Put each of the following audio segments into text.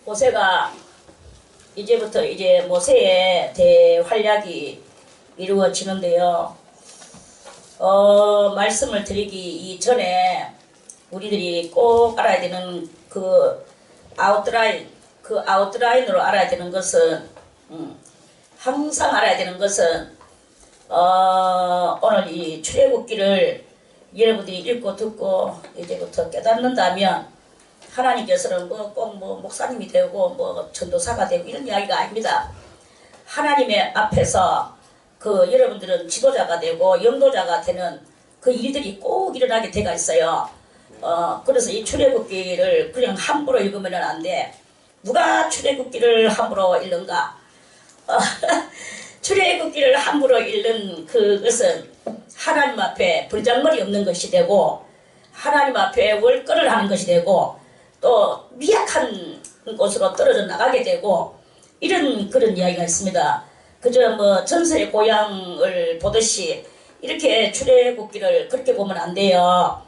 모세가 이제부터 이제 모세의 대활약이 이루어지는데요. 말씀을 드리기 이전에 우리들이 꼭 알아야 되는 그 아웃라인으로 알아야 되는 것은 항상 알아야 되는 것은 오늘 이 출애굽기를 여러분들이 읽고 듣고 이제부터 깨닫는다면 하나님께서는 꼭 목사님이 되고 전도사가 되고 이런 이야기가 아닙니다. 하나님의 앞에서 여러분들은 지도자가 되고 영도자가 되는 그 일들이 꼭 일어나게 돼가 있어요. 그래서 이 출애굽기를 그냥 함부로 읽으면 안 돼. 누가 출애굽기를 함부로 읽는가? 출애굽기를 함부로 읽는 그것은 하나님 앞에 불장머리 없는 것이 되고 하나님 앞에 월권을 하는 것이 되고 또 미약한 곳으로 떨어져 나가게 되고 그런 이야기가 있습니다. 그저 전설의 고향을 보듯이 이렇게 출애굽기를 그렇게 보면 안 돼요.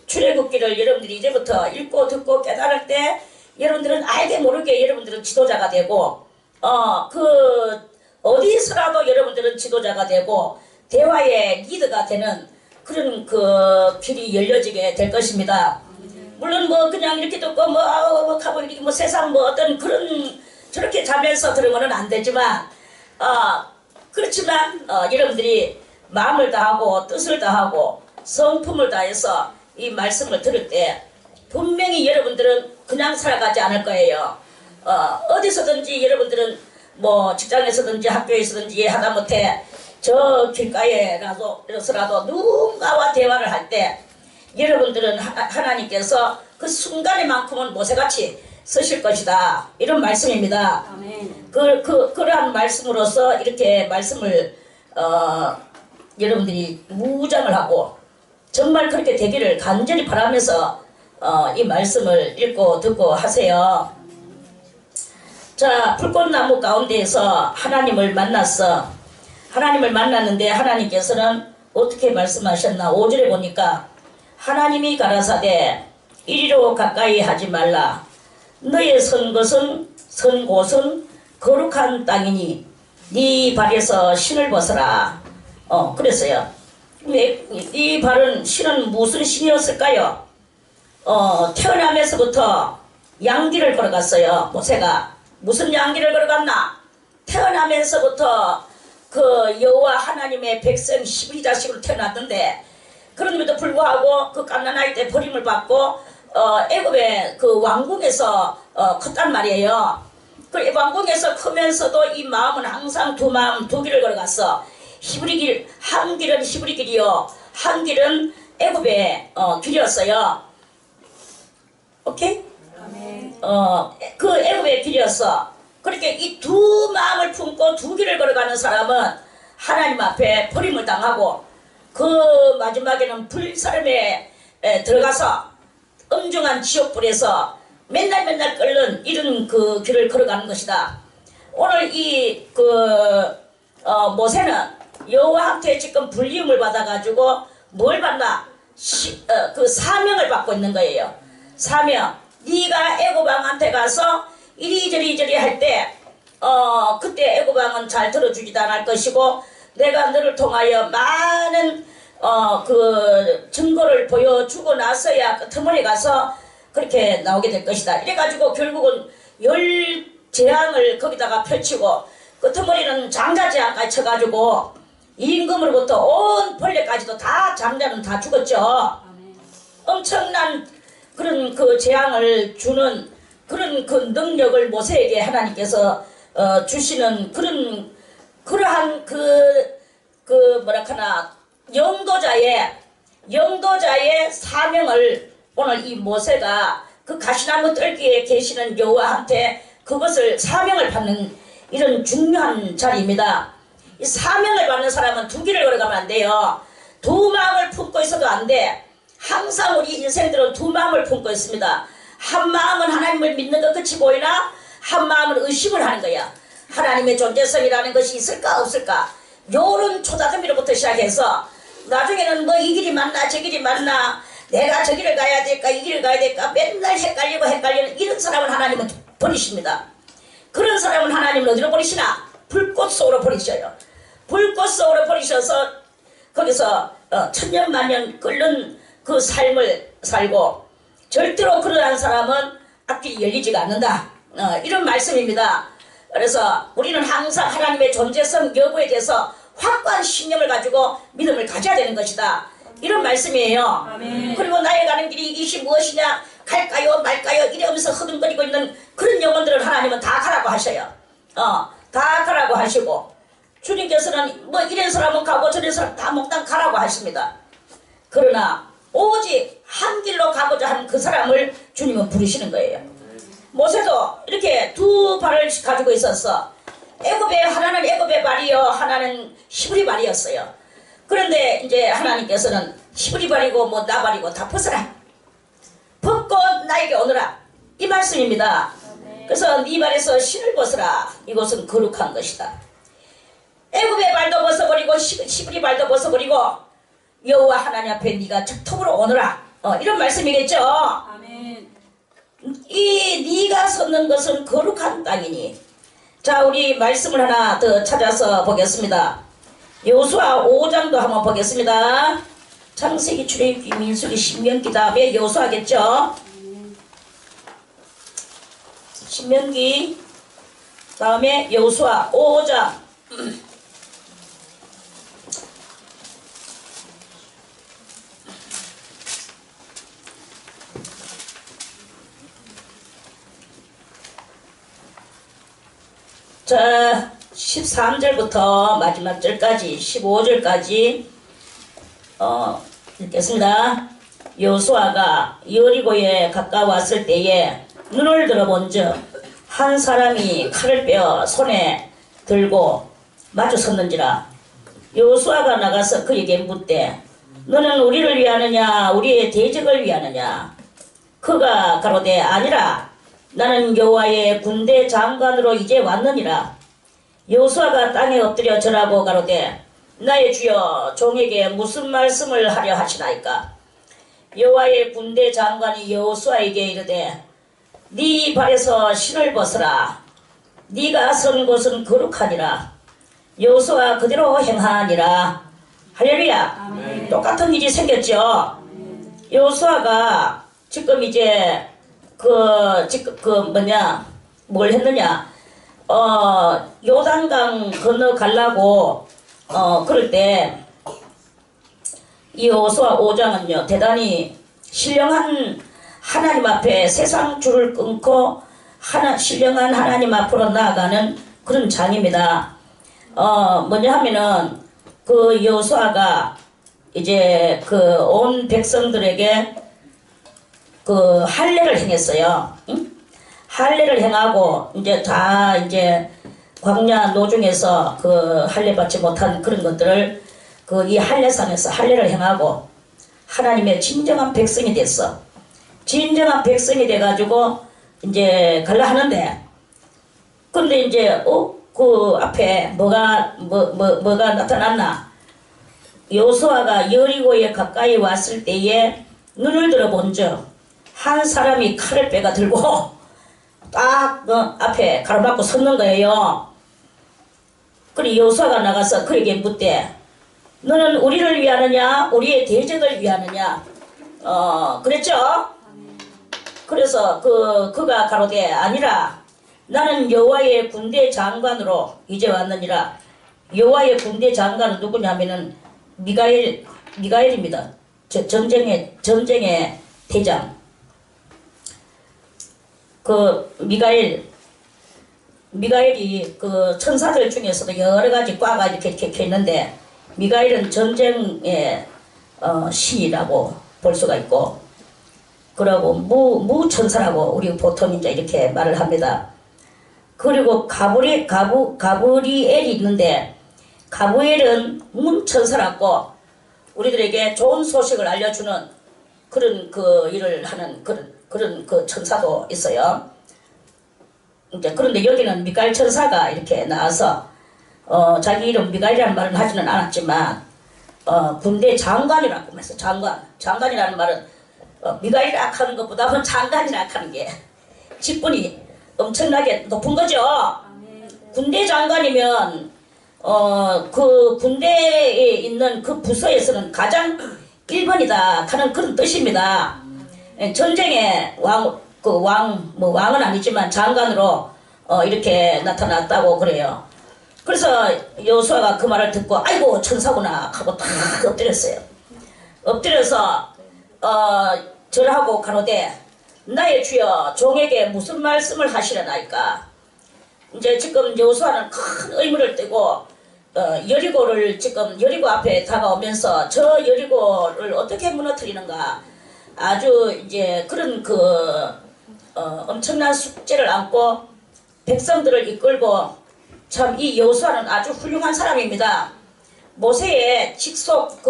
출애굽기를 여러분들이 이제부터 읽고 듣고 깨달을 때 여러분들은 알게 모르게 여러분들은 지도자가 되고 어디서라도 여러분들은 지도자가 되고 대화의 리더가 되는 그런 길이 열려지게 될 것입니다. 물론 그냥 이렇게 듣고 하고 이렇게 세상 어떤 그런 저렇게 자면서 들으면 안 되지만 그렇지만 여러분들이 마음을 다하고 뜻을 다하고 성품을 다해서 이 말씀을 들을 때 분명히 여러분들은 그냥 살아가지 않을 거예요. 어디서든지 여러분들은 직장에서든지 학교에서든지 하다못해 저 길가에라도 누군가와 대화를 할 때 여러분들은 하나님께서 그 순간에만큼은 모세같이 쓰실 것이다. 이런 말씀입니다. 아멘. 그러한 말씀으로서 이렇게 말씀을 여러분들이 무장을 하고 정말 그렇게 되기를 간절히 바라면서 이 말씀을 읽고 듣고 하세요. 자, 불꽃나무 가운데에서 하나님을 만났는데 하나님께서는 어떻게 말씀하셨나? 5절에 보니까 하나님이 가라사대 이리로 가까이 하지 말라. 너의 선 곳은 거룩한 땅이니 네 발에서 신을 벗어라. 그랬어요. 네 발은 신은 무슨 신이었을까요? 태어나면서부터 양길을 걸어갔어요. 모세가 무슨 양길을 걸어갔나? 태어나면서부터 여호와 하나님의 백성 12자식으로 태어났는데 그럼에도 불구하고 갓난아이 때 버림을 받고 애굽의 왕궁에서 컸단 말이에요. 그 왕궁에서 크면서도 이 마음은 항상 두 길을 걸어갔어. 히브리 길, 한 길은 히브리 길이요, 한 길은 애굽의 길이었어요. 오케이? 그 애굽의 길이었어. 그렇게 이 두 마음을 품고 두 길을 걸어가는 사람은 하나님 앞에 버림을 당하고 마지막에는 불사름에 들어가서 엄중한 지옥불에서 맨날 끓는 이런 길을 걸어가는 것이다. 오늘 모세는 여호와한테 지금 불리움을 받아가지고 뭘 받나? 사명을 받고 있는 거예요. 사명. 네가 애굽왕한테 가서 이리저리 할 때 그때 애굽왕은 잘 들어주지도 않을 것이고 내가 너를 통하여 많은 증거를 보여주고 나서야 끄트머리 가서 그렇게 나오게 될 것이다. 이래가지고 결국은 10재앙을 거기다가 펼치고 끄트머리는 장자재앙까지 쳐가지고 임금으로부터 온 벌레까지도 다 장자는 다 죽었죠. 엄청난 그런 재앙을 주는 그런 능력을 모세에게 하나님께서 주시는 그러한 영도자의 사명을 오늘 이 모세가 가시나무 뜰기에 계시는 여호와한테 그것을 사명을 받는 이런 중요한 자리입니다. 이 사명을 받는 사람은 두 길을 걸어가면 안 돼요. 두 마음을 품고 있어도 안 돼. 항상 우리 인생들은 두 마음을 품고 있습니다. 한 마음은 하나님을 믿는 것 끝이 보이나 한 마음은 의심을 하는 거야. 하나님의 존재성이라는 것이 있을까 없을까? 요런 초다듬이로부터 시작해서 나중에는 이 길이 맞나 저 길이 맞나 내가 저기를 가야 될까 이 길을 가야 될까 맨날 헷갈리고 헷갈리는 이런 사람은 하나님은 버리십니다. 그런 사람은 하나님은 어디로 버리시나? 불꽃 속으로 버리셔요. 불꽃 속으로 버리셔서 거기서 천년만년 끓는 그 삶을 살고 절대로 그러한 사람은 앞길이 열리지가 않는다. 이런 말씀입니다. 그래서 우리는 항상 하나님의 존재성 여부에 대해서 확고한 신념을 가지고 믿음을 가져야 되는 것이다. 이런 말씀이에요. 아멘. 그리고 나의 가는 길이 이것이 무엇이냐 갈까요 말까요 이러면서 허둥거리고 있는 그런 영혼들을 하나님은 다 가라고 하셔요. 다 가라고 하시고 주님께서는 뭐 이런 사람은 가고 저런 사람 다 몽땅 가라고 하십니다. 그러나 오직 한 길로 가고자 하는 그 사람을 주님은 부르시는 거예요. 모세도 이렇게 두 발을 가지고 있었어. 애굽의 하나는 애굽의 발이요 하나는 히브리 발이었어요. 그런데 이제 하나님께서는 히브리 발이고 뭐 나 발이고 다 벗어라. 벗고 나에게 오너라. 이 말씀입니다. 그래서 네 발에서 신을 벗어라. 이것은 거룩한 것이다. 애굽의 발도 벗어버리고 히브리 발도 벗어버리고 여호와 하나님 앞에 네가 적통으로 오너라. 이런 말씀이겠죠. 아멘. 이 네가 섰는 것은 거룩한 땅이니. 자, 우리 말씀을 하나 더 찾아서 보겠습니다. 여호수아 5장도 한번 보겠습니다. 창세기, 출애굽기, 민수기, 신명기 다음에 여호수아겠죠. 신명기 다음에 여호수아 5장. 자, 13절부터 마지막 절까지 15절까지 읽겠습니다. 여호수아가 여리고에 가까웠을 때에 눈을 들어본즉 한 사람이 칼을 빼어 손에 들고 마주 섰는지라. 여호수아가 나가서 그에게 묻되 너는 우리를 위하느냐 우리의 대적을 위하느냐. 그가 가로되 아니라 나는 여호와의 군대 장관으로 이제 왔느니라. 여호수아가 땅에 엎드려 절하고 가로되 나의 주여 종에게 무슨 말씀을 하려 하시나이까. 여호와의 군대 장관이 여호수아에게 이르되 네 발에서 신을 벗어라. 네가 선 곳은 거룩하니라. 여호수아 그대로 행하니라. 할렐루야. 아멘. 똑같은 일이 생겼죠. 여호수아가 지금 이제 뭘 했느냐, 요단강 건너가려고, 그럴 때, 이 여호수아 5장은요, 대단히 신령한 하나님 앞에 세상 줄을 끊고, 신령한 하나님 앞으로 나아가는 그런 장입니다. 뭐냐 하면은, 그 여호수아가 이제 온 백성들에게 할례를 행했어요. 응? 할례를 행하고 이제 광야 노중에서 할례 받지 못한 그런 것들을 이 할례산에서 할례를 행하고 하나님의 진정한 백성이 됐어. 진정한 백성이 돼가지고 이제 갈라 하는데, 근데 이제 그 앞에 뭐가 나타났나? 여호수아가 여리고에 가까이 왔을 때에 눈을 들어본즉 한 사람이 칼을 빼가 들고 딱 앞에 가로막고 섰는 거예요. 그리고 여호수아가 나가서 그에게 묻되 너는 우리를 위하느냐 우리의 대적을 위하느냐. 그랬죠. 그래서 그가 가로되 아니라 나는 여호와의 군대 장관으로 이제 왔느니라. 여호와의 군대 장관은 누구냐면은 미가엘입니다. 전쟁의 대장. 미가엘이 천사들 중에서도 여러 가지 과가 이렇게 있는데, 미가엘은 전쟁의 신이라고 볼 수가 있고, 그리고 무천사라고 우리 보통 이제 이렇게 말을 합니다. 그리고 가브리엘이 있는데, 가브리엘은 문천사라고 우리들에게 좋은 소식을 알려주는 그런 일을 하는 그런 천사도 있어요. 이제 그런데 여기는 미가엘 천사가 이렇게 나와서 자기 이름 미가엘이라는 말은 하지는 않았지만 군대 장관이라고 했어. 장관이라는 말은 미가엘이 악하는 것보다는 장관이 악하는 게 직분이 엄청나게 높은 거죠. 군대 장관이면 그 군대에 있는 그 부서에서는 가장 1번이다 하는 그런 뜻입니다. 전쟁의 왕은 아니지만 장관으로 이렇게 나타났다고 그래요. 그래서 여호수아가 그 말을 듣고 아이고 천사구나 하고 딱 엎드렸어요. 엎드려서 절하고 가로되 나의 주여 종에게 무슨 말씀을 하시려나이까. 이제 지금 여호수아는 큰 의문을 띠고 여리고를 지금 여리고 앞에 다가오면서 저 여리고를 어떻게 무너뜨리는가 아주 이제 그런 엄청난 숙제를 안고 백성들을 이끌고 참 이 여호수아는 아주 훌륭한 사람입니다. 모세의 직속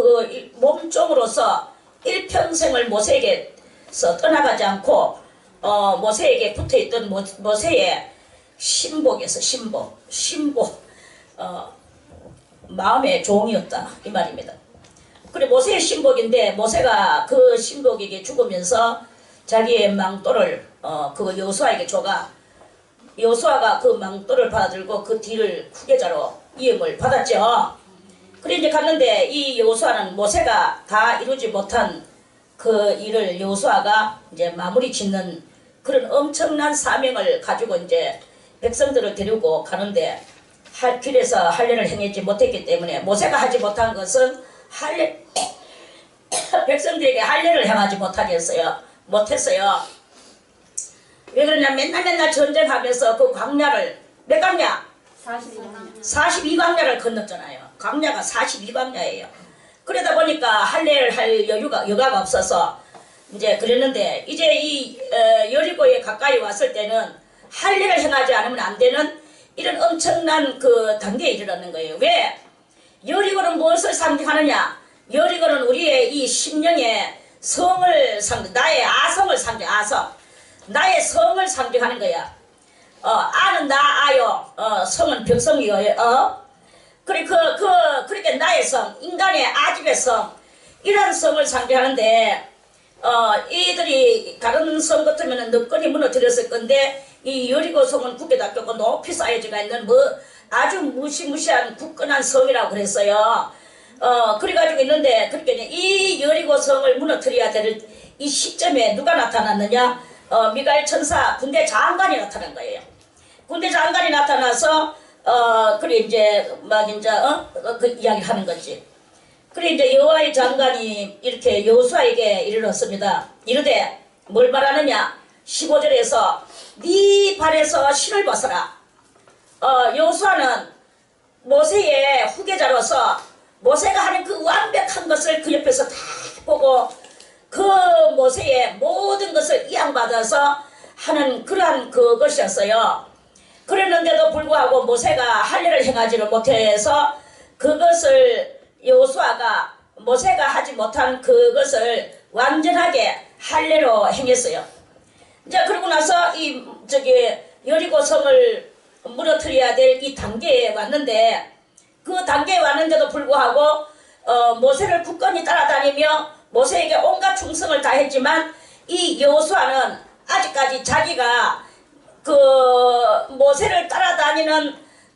몸종으로서 일평생을 모세에게서 떠나가지 않고 모세에게 붙어있던 모세의 신복에서 신복 마음의 종이었다 이 말입니다. 그래 모세의 신복인데 모세가 그 신복에게 죽으면서 자기의 망토를 그 여호수아에게 줘가 여호수아가 그 망토를 받아들고 그 뒤를 후계자로 이음을 받았죠. 그래 이제 갔는데 이 여호수아는 모세가 다 이루지 못한 그 일을 여호수아가 이제 마무리 짓는 그런 엄청난 사명을 가지고 이제 백성들을 데리고 가는데 길에서 할례를 행하지 못했기 때문에 모세가 하지 못한 것은 백성들에게 할례를 행하지 못했어요. 왜 그러냐 맨날 전쟁하면서 그 광야를 몇 광야? 42광야를 건넜잖아요. 광야가 42광야예요. 그러다 보니까 할례를 할 여가가 없어서 이제 그랬는데 이제 이 여리고에 가까이 왔을 때는 할례를 행하지 않으면 안 되는 이런 엄청난 그 단계에 이르렀는 거예요. 왜? 여리고는 무엇을 상징하느냐? 여리고는 우리의 이 심령의 성을 나의 아성을 아성. 나의 성을 상징하는 거야. 아는 나 아요. 성은 벽성이요. 그렇게 나의 성, 인간의 아집의 성, 이런 성을 상징하는데, 이들이 다른 성 같으면 너끈히 무너뜨렸을 건데, 이 여리고 성은 굳게 닦였고 높이 쌓여져 있는 아주 무시무시한 굳건한 성이라고 그랬어요. 그래가지고 있는데, 그렇게 이 여리고 성을 무너뜨려야 될 이 시점에 누가 나타났느냐? 미가엘 천사 군대 장관이 나타난 거예요. 군대 장관이 나타나서 그래 이제 그 이야기를 하는 거지. 그래 이제 여호와의 장관이 이렇게 여호수아에게 이르렀습니다. 이르되 뭘 말하느냐? 15절에서 네 발에서 신을 벗어라. 여호수아는 모세의 후계자로서 모세가 하는 그 완벽한 것을 그 옆에서 다 보고 그 모세의 모든 것을 이양받아서 하는 그러한 그것이었어요. 그랬는데도 불구하고 모세가 할례를 행하지를 못해서 그것을 여호수아가 모세가 하지 못한 그것을 완전하게 할례로 행했어요. 이제 그러고 나서 여리고 성을 무너뜨려야 될 이 단계에 왔는데 그 단계에 왔는데도 불구하고 모세를 굳건히 따라다니며 모세에게 온갖 충성을 다했지만 이 여호수아는 아직까지 자기가 그 모세를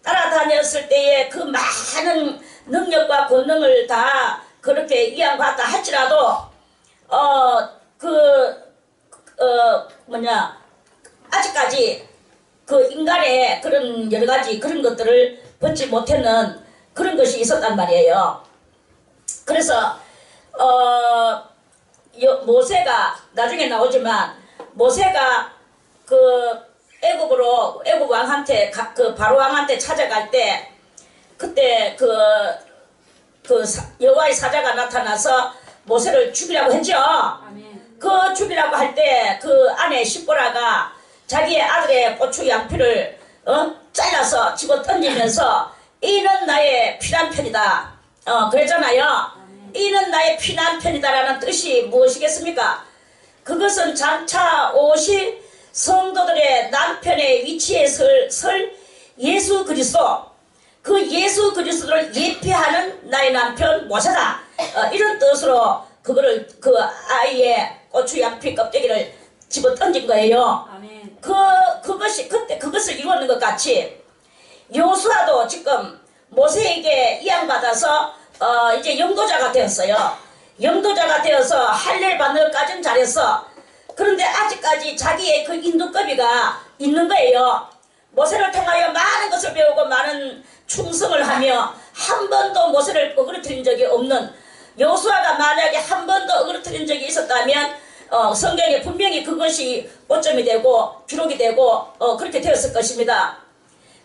따라다녔을 때의 그 많은 능력과 권능을 다 그렇게 이양받다 할지라도 아직까지 그 인간의 그런 여러 가지 그런 것들을 벗지 못했는 그런 것이 있었단 말이에요. 그래서 모세가 나중에 나오지만 모세가 그 애굽 왕한테 그 바로 왕한테 찾아갈 때 그때 여호와의 사자가 나타나서 모세를 죽이려고 했죠. 그 죽이려고 할 때 그 아내 십보라가 자기의 아들의 고추 양피를 잘라서 집어 던지면서 이는 나의 피난편이다. 그랬잖아요. 이는 나의 피난편이다라는 뜻이 무엇이겠습니까? 그것은 장차 오실 성도들의 남편의 위치에 설 예수 그리스도, 그 예수 그리스도를 예표하는 나의 남편 모세다. 이런 뜻으로 그거를 그 아이의 고추 양피 껍데기를 집어 던진 거예요. 아멘. 그것이 그때 그것을 이루는 것 같이 여호수아도 지금 모세에게 이양받아서 이제 영도자가 되었어요. 영도자가 되어서 할례를 받는 것까지는 잘했어. 그런데 아직까지 자기의 그 인도거비가 있는 거예요. 모세를 통하여 많은 것을 배우고 많은 충성을 하며 한 번도 모세를 어그러뜨린 적이 없는 여호수아가 만약에 한 번도 어그러뜨린 적이 있었다면 성경에 분명히 그것이 오점이 되고 기록이 되고 그렇게 되었을 것입니다.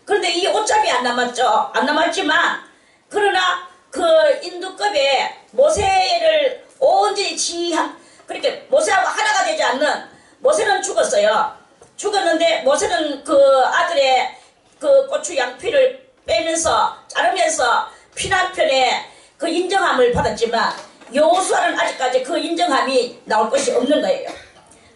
그런데 이 오점이 안 남았죠. 안 남았지만 그러나 그 인두급에 모세를 온전히 지휘한 그렇게 모세하고 하나가 되지 않는 모세는 죽었어요. 죽었는데 모세는 그 아들의 그 고추 양피를 빼면서 자르면서 피난편에 그 인정함을 받았지만 여호수아는 아직까지 그 인정함이 나올 것이 없는 거예요.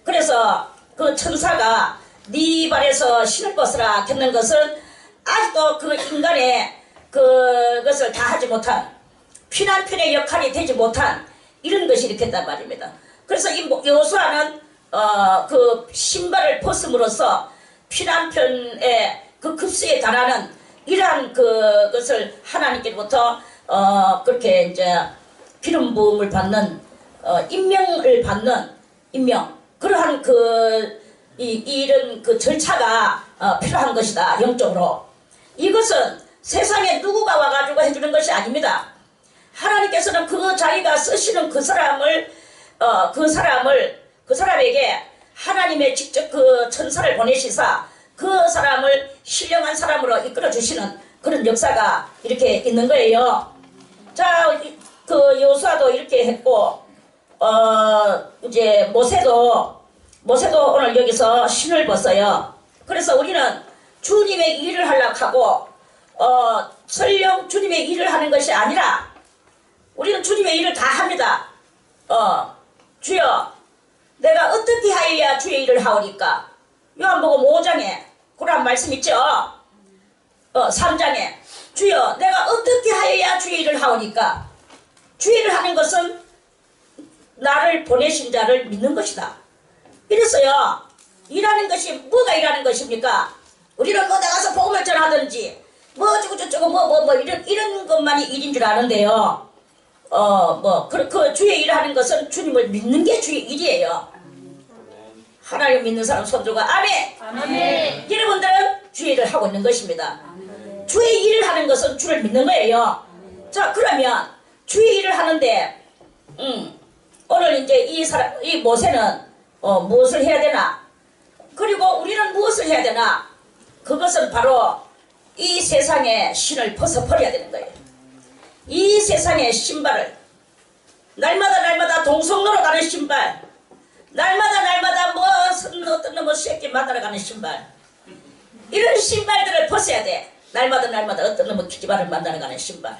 그래서 그 천사가 네 발에서 신을 벗으라 했는 것은 아직도 그 인간의 그것을 다 하지 못한 피난편의 역할이 되지 못한 이런 것이 이렇게 했단 말입니다. 그래서 이 여호수아는 그 신발을 벗음으로써 피난편의 그 급수에 달하는 이러한 그것을 하나님께로부터 그렇게 이제 기름 부음을 받는 임명을 받는 임명 그러한 이런 그 절차가 필요한 것이다. 영적으로 이것은 세상에 누구가 와가지고 해주는 것이 아닙니다. 하나님께서는 자기가 쓰시는 그 사람에게 하나님의 직접 그 천사를 보내시사 그 사람을 신령한 사람으로 이끌어 주시는 그런 역사가 이렇게 있는 거예요. 자, 그 여호수아도 이렇게 했고, 이제 모세도 오늘 여기서 신을 벗어요. 그래서 우리는 주님의 일을 하려고 하고, 설령 주님의 일을 하는 것이 아니라, 우리는 주님의 일을 다 합니다. 주여, 내가 어떻게 하여야 주의 일을 하오니까? 요한복음 5장에 그런 말씀 있죠? 3장에 주여, 내가 어떻게 하여야 주의 일을 하오니까? 주의 일을 하는 것은 나를 보내신 자를 믿는 것이다. 이랬어요. 일하는 것이 뭐가 일하는 것입니까? 우리는 뭐 나가서 복음을 전하든지 뭐 어쩌고 저쩌고 이런 것만이 일인 줄 아는데요. 그 주의 일을 하는 것은 주님을 믿는 게 주의 일이에요. 하나님 믿는 사람 손들고 아멘. 아멘. 여러분들은 주의 일을 하고 있는 것입니다. 주의 일을 하는 것은 주를 믿는 거예요. 자, 그러면 주의 일을 하는데 오늘 이제 이 모세는 무엇을 해야 되나? 그리고 우리는 무엇을 해야 되나? 그것은 바로 이 세상의 신을 벗어버려야 되는 거예요. 이 세상의 신발을 날마다 동성로로 가는 신발, 날마다 어떤 놈의 새끼 만나러 가는 신발, 이런 신발들을 벗어야 돼. 날마다 어떤 놈의 기집애를 만나러 가는 신발,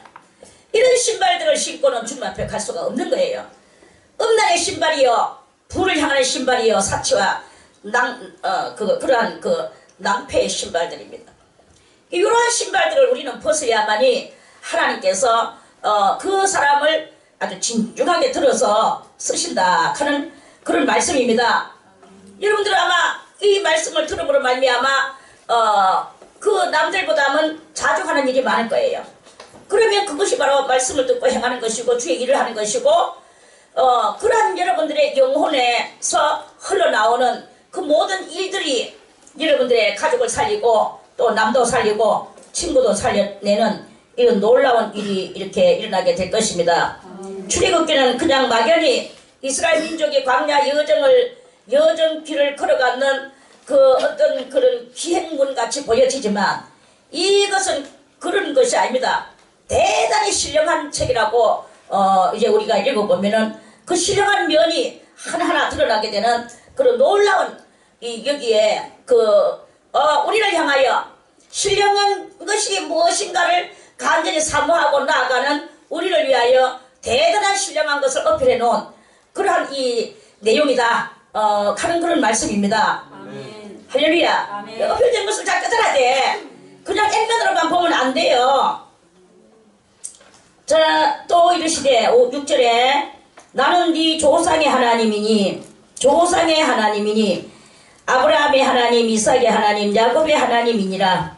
이런 신발들을 신고는 주님 앞에 갈 수가 없는 거예요. 음란의 신발이요, 불을 향하는 신발이요, 사치와 그러한 낭패의 신발들입니다. 이러한 신발들을 우리는 벗어야만이 하나님께서 그 사람을 아주 진중하게 들어서 쓰신다 하는 그런 말씀입니다. 여러분들 아마 이 말씀을 들어보는 말미암아 그 남들보다는 자주 하는 일이 많을 거예요. 그러면 그것이 바로 말씀을 듣고 행하는 것이고 주의 일을 하는 것이고 그러한 여러분들의 영혼에서 흘러나오는 그 모든 일들이 여러분들의 가족을 살리고 또 남도 살리고 친구도 살려내는 이런 놀라운 일이 이렇게 일어나게 될 것입니다. 출애굽기는 그냥 막연히 이스라엘 민족이 광야 여정길을 걸어가는 그 어떤 그런 기행문 같이 보여지지만 이것은 그런 것이 아닙니다. 대단히 신령한 책이라고 이제 우리가 읽어보면은 그 신령한 면이 하나하나 드러나게 되는 그런 놀라운 여기에 우리를 향하여 신령한 것이 무엇인가를 간절히 사모하고 나아가는 우리를 위하여 대단한 신령한 것을 어필해 놓은 그러한 이 내용이다 하는 그런 말씀입니다. 아멘. 할렐루야. 아멘. 어필된 것을 잘 깨달아야 돼. 그냥 액면으로만 보면 안 돼요. 자, 또 이르시되 6절에 나는 네 조상의 하나님이니 조상의 하나님이니 아브라함의 하나님, 이삭의 하나님, 야곱의 하나님이니라.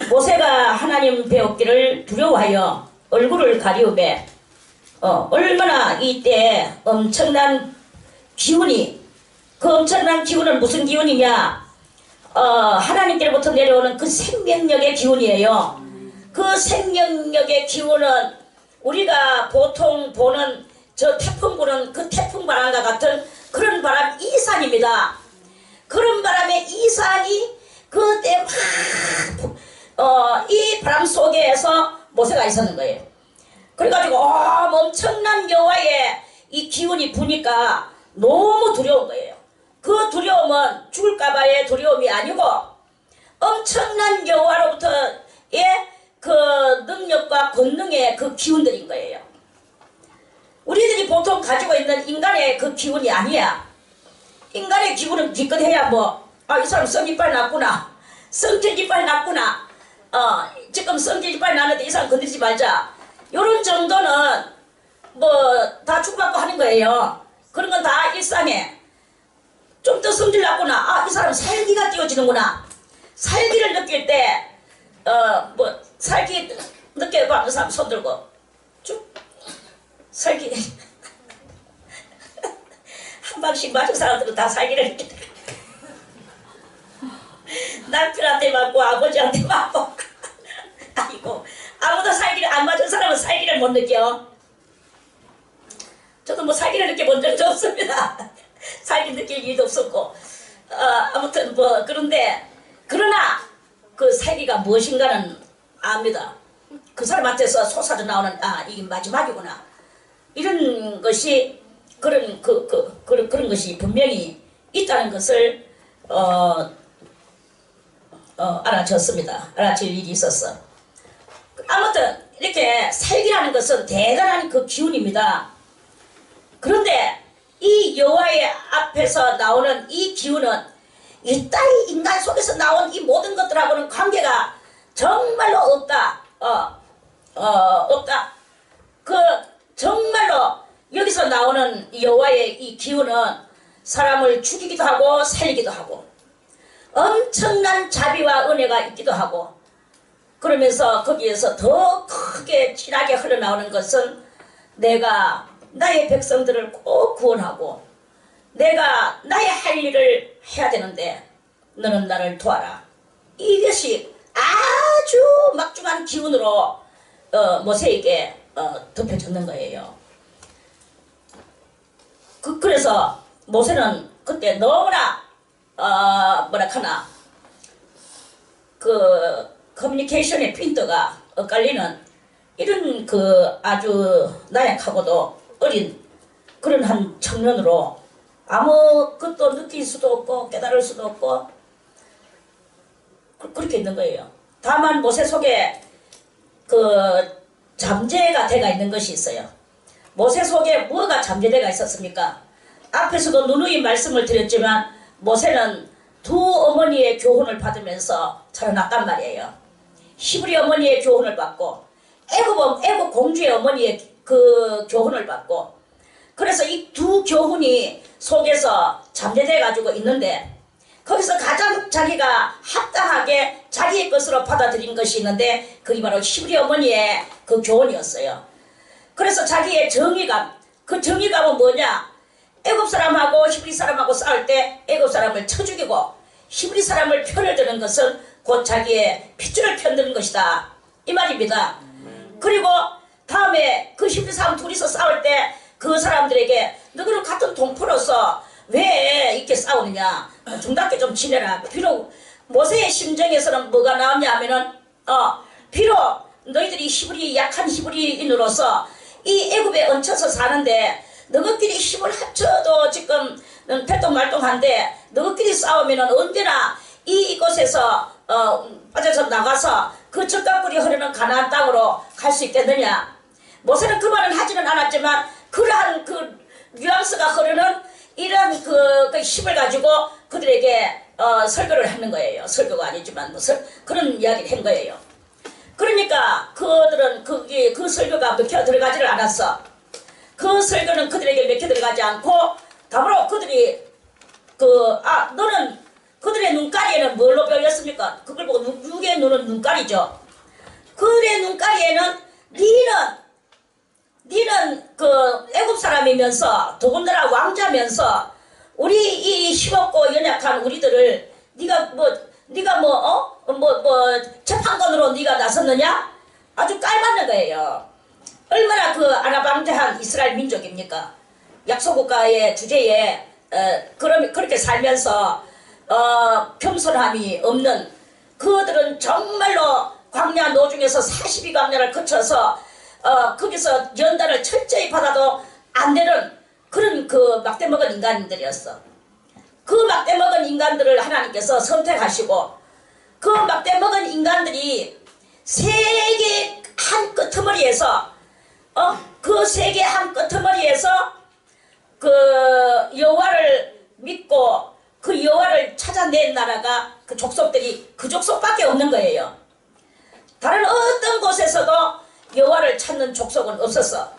모세가 하나님 배웠기를 두려워하여 얼굴을 가리우매 얼마나 이때 엄청난 기운이, 그 엄청난 기운은 무슨 기운이냐, 하나님께로부터 내려오는 그 생명력의 기운이에요. 그 생명력의 기운은 우리가 보통 보는 저 태풍 부는 그 태풍 바람과 같은 그런 바람 이산입니다. 그런 바람의 이산이 그때 이 바람 속에서 모세가 있었는 거예요. 그래가지고 엄청난 여호와의 이 기운이 부니까 너무 두려운 거예요. 그 두려움은 죽을까봐의 두려움이 아니고 엄청난 여호와로부터의 그 능력과 권능의 그 기운들인 거예요. 우리들이 보통 가지고 있는 인간의 그 기운이 아니야. 인간의 기운은 기껏해야 이 사람 성이빨 났구나, 성질이빨 났구나, 지금 성질이빨 나는데 이 사람 건드리지 말자, 요런 정도는 다 주고받고 하는 거예요. 그런 건 다 일상에. 좀 더 성질 났구나, 이 사람 살기가 띄어지는구나, 살기를 느낄 때 살기 느껴봐. 그 사람 손 들고 쭉 살기 한 방씩 맞은 사람들은 다 살기를 느껴. 남편한테 맞고 아버지한테 맞고 아이고, 아무도 살기를 안 맞은 사람은 살기를 못 느껴. 저도 살기를 느껴본 적도 없습니다. 살기 느낄 일도 없었고, 아무튼 그런데, 그러나 그 살기가 무엇인가는 압니다. 그 사람한테서 솟아져 나오는 이게 마지막이구나, 이런 것이 그런 것이 분명히 있다는 것을 알아챘습니다. 알아챌 일이 있었어. 아무튼 이렇게 살기라는 것은 대단한 그 기운입니다. 그런데 이 여호와의 앞에서 나오는 이 기운은 이따위 인간 속에서 나온 이 모든 것들하고는 관계가 정말로 없다. 없다. 정말로 여기서 나오는 여호와의 이 기운은 사람을 죽이기도 하고 살리기도 하고 엄청난 자비와 은혜가 있기도 하고, 그러면서 거기에서 더 크게 진하게 흘러나오는 것은 내가 나의 백성들을 꼭 구원하고 내가 나의 할 일을 해야 되는데 너는 나를 도와라. 이것이 아주 막중한 기운으로 모세에게 덮여졌는 거예요. 그래서 모세는 그때 너무나 커뮤니케이션의 핀트가 엇갈리는 이런 아주 나약하고도 어린 그런 한 청년으로 아무것도 느낄 수도 없고 깨달을 수도 없고 그렇게 있는 거예요. 다만 모세 속에 잠재가 돼가 있는 것이 있어요. 모세 속에 뭐가 잠재되가 있었습니까? 앞에서도 누누이 말씀을 드렸지만 모세는 두 어머니의 교훈을 받으면서 자라났단 말이에요. 히브리 어머니의 교훈을 받고 애굽 공주의 어머니의 그 교훈을 받고, 그래서 이 두 교훈이 속에서 잠재돼 가지고 있는데 거기서 가장 자기가 합당하게 자기의 것으로 받아들인 것이 있는데 그게 바로 히브리 어머니의 그 교훈이었어요. 그래서 자기의 정의감, 그 정의감은 뭐냐? 애굽 사람하고 히브리 사람하고 싸울 때 애굽 사람을 쳐 죽이고 히브리 사람을 편을 드는 것은 곧 자기의 핏줄을 편드는 것이다, 이 말입니다. 그리고 다음에 그 히브리 사람 둘이서 싸울 때 그 사람들에게 너희는 같은 동포로서 왜 이렇게 싸우느냐, 중답게 좀 지내라. 비록 모세의 심정에서는 뭐가 나왔냐 하면은 비록 너희들이 약한 히브리인으로서 이 애굽에 얹혀서 사는데 너희끼리 힘을 합쳐도 지금 대동말동한데 너희끼리 싸우면은 언제나 이곳에서 빠져서 나가서 그 젖가꿀이 흐르는 가나안 땅으로 갈 수 있겠느냐. 모세는 그 말은 하지는 않았지만 그러한 그 뉘앙스가 흐르는 이런 그 힘을 가지고 그들에게 설교를 하는 거예요. 설교가 아니지만 그런 이야기를 한 거예요. 그러니까 그들은 그 설교가 먹혀 들어가지를 않았어. 그 설교는 그들에게 먹혀 들어가지 않고 답으로 그들이 너는 그들의 눈가리에는 뭘로 배웠습니까? 그걸 보고 육의 눈은 눈가리죠. 그들의 눈가리에는 니는 그 애굽 사람이면서 더군다나 왕자면서 우리 이 힘없고 연약한 우리들을 네가 재판관으로 네가 나섰느냐? 아주 깔맞는 거예요. 얼마나 그 아나방자한 이스라엘 민족입니까? 약소국가의 주제에 그렇게 살면서 겸손함이 없는 그들은 정말로 광야 노중에서 42 광야를 거쳐서 거기서 연단을 철저히 받아도 안 되는 그런 그 막대먹은 인간들이었어. 그 막대먹은 인간들을 하나님께서 선택하시고 그 막대먹은 인간들이 세계 한 끄트머리에서 그 세계 한 끄트머리에서 그 여호와를 믿고 그 여호와를 찾아낸 나라가 그 족속들이 그 족속밖에 없는 거예요. 다른 어떤 곳에서도 여호와를 찾는 족속은 없었어.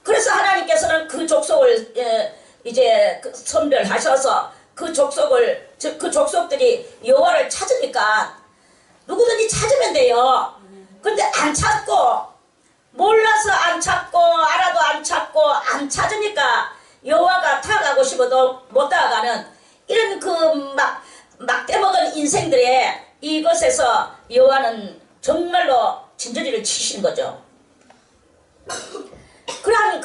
그래서 하나님께서는 그 족속을 이제 선별하셔서 그 족속들이 여호와를 찾으니까 누구든지 찾으면 돼요. 근데 안 찾고 몰라서 안 찾고 알아도 안 찾고 안 찾으니까 여호와가 다가가고 싶어도 못 다가가는 이런 그 막대먹은 인생들의 이것에서 여호와는 정말로 진저리를 치시는 거죠. 그러한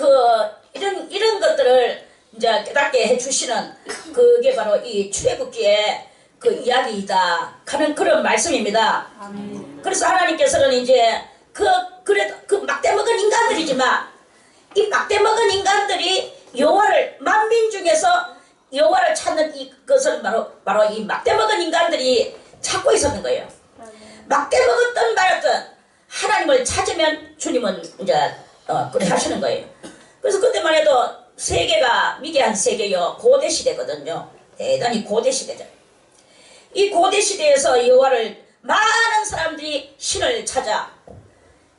이런 것들을 이제 깨닫게 해주시는 그게 바로 이 출애굽기의 그 이야기이다 하는 그런 말씀입니다. 그래서 하나님께서는 이제 그래도 그 막대먹은 인간들이지만 이 막대먹은 인간들이 여호와를 만민 중에서 여호와를 찾는 이것을 바로 이 막대먹은 인간들이 찾고 있었는 거예요. 막대먹었던 말았던 하나님을 찾으면 주님은 이제 그래 하시는 거예요. 그래서 그때만 해도 세계가 미개한 세계요 고대 시대거든요. 대단히 고대 시대죠. 이 고대 시대에서 여호와를 많은 사람들이 신을 찾아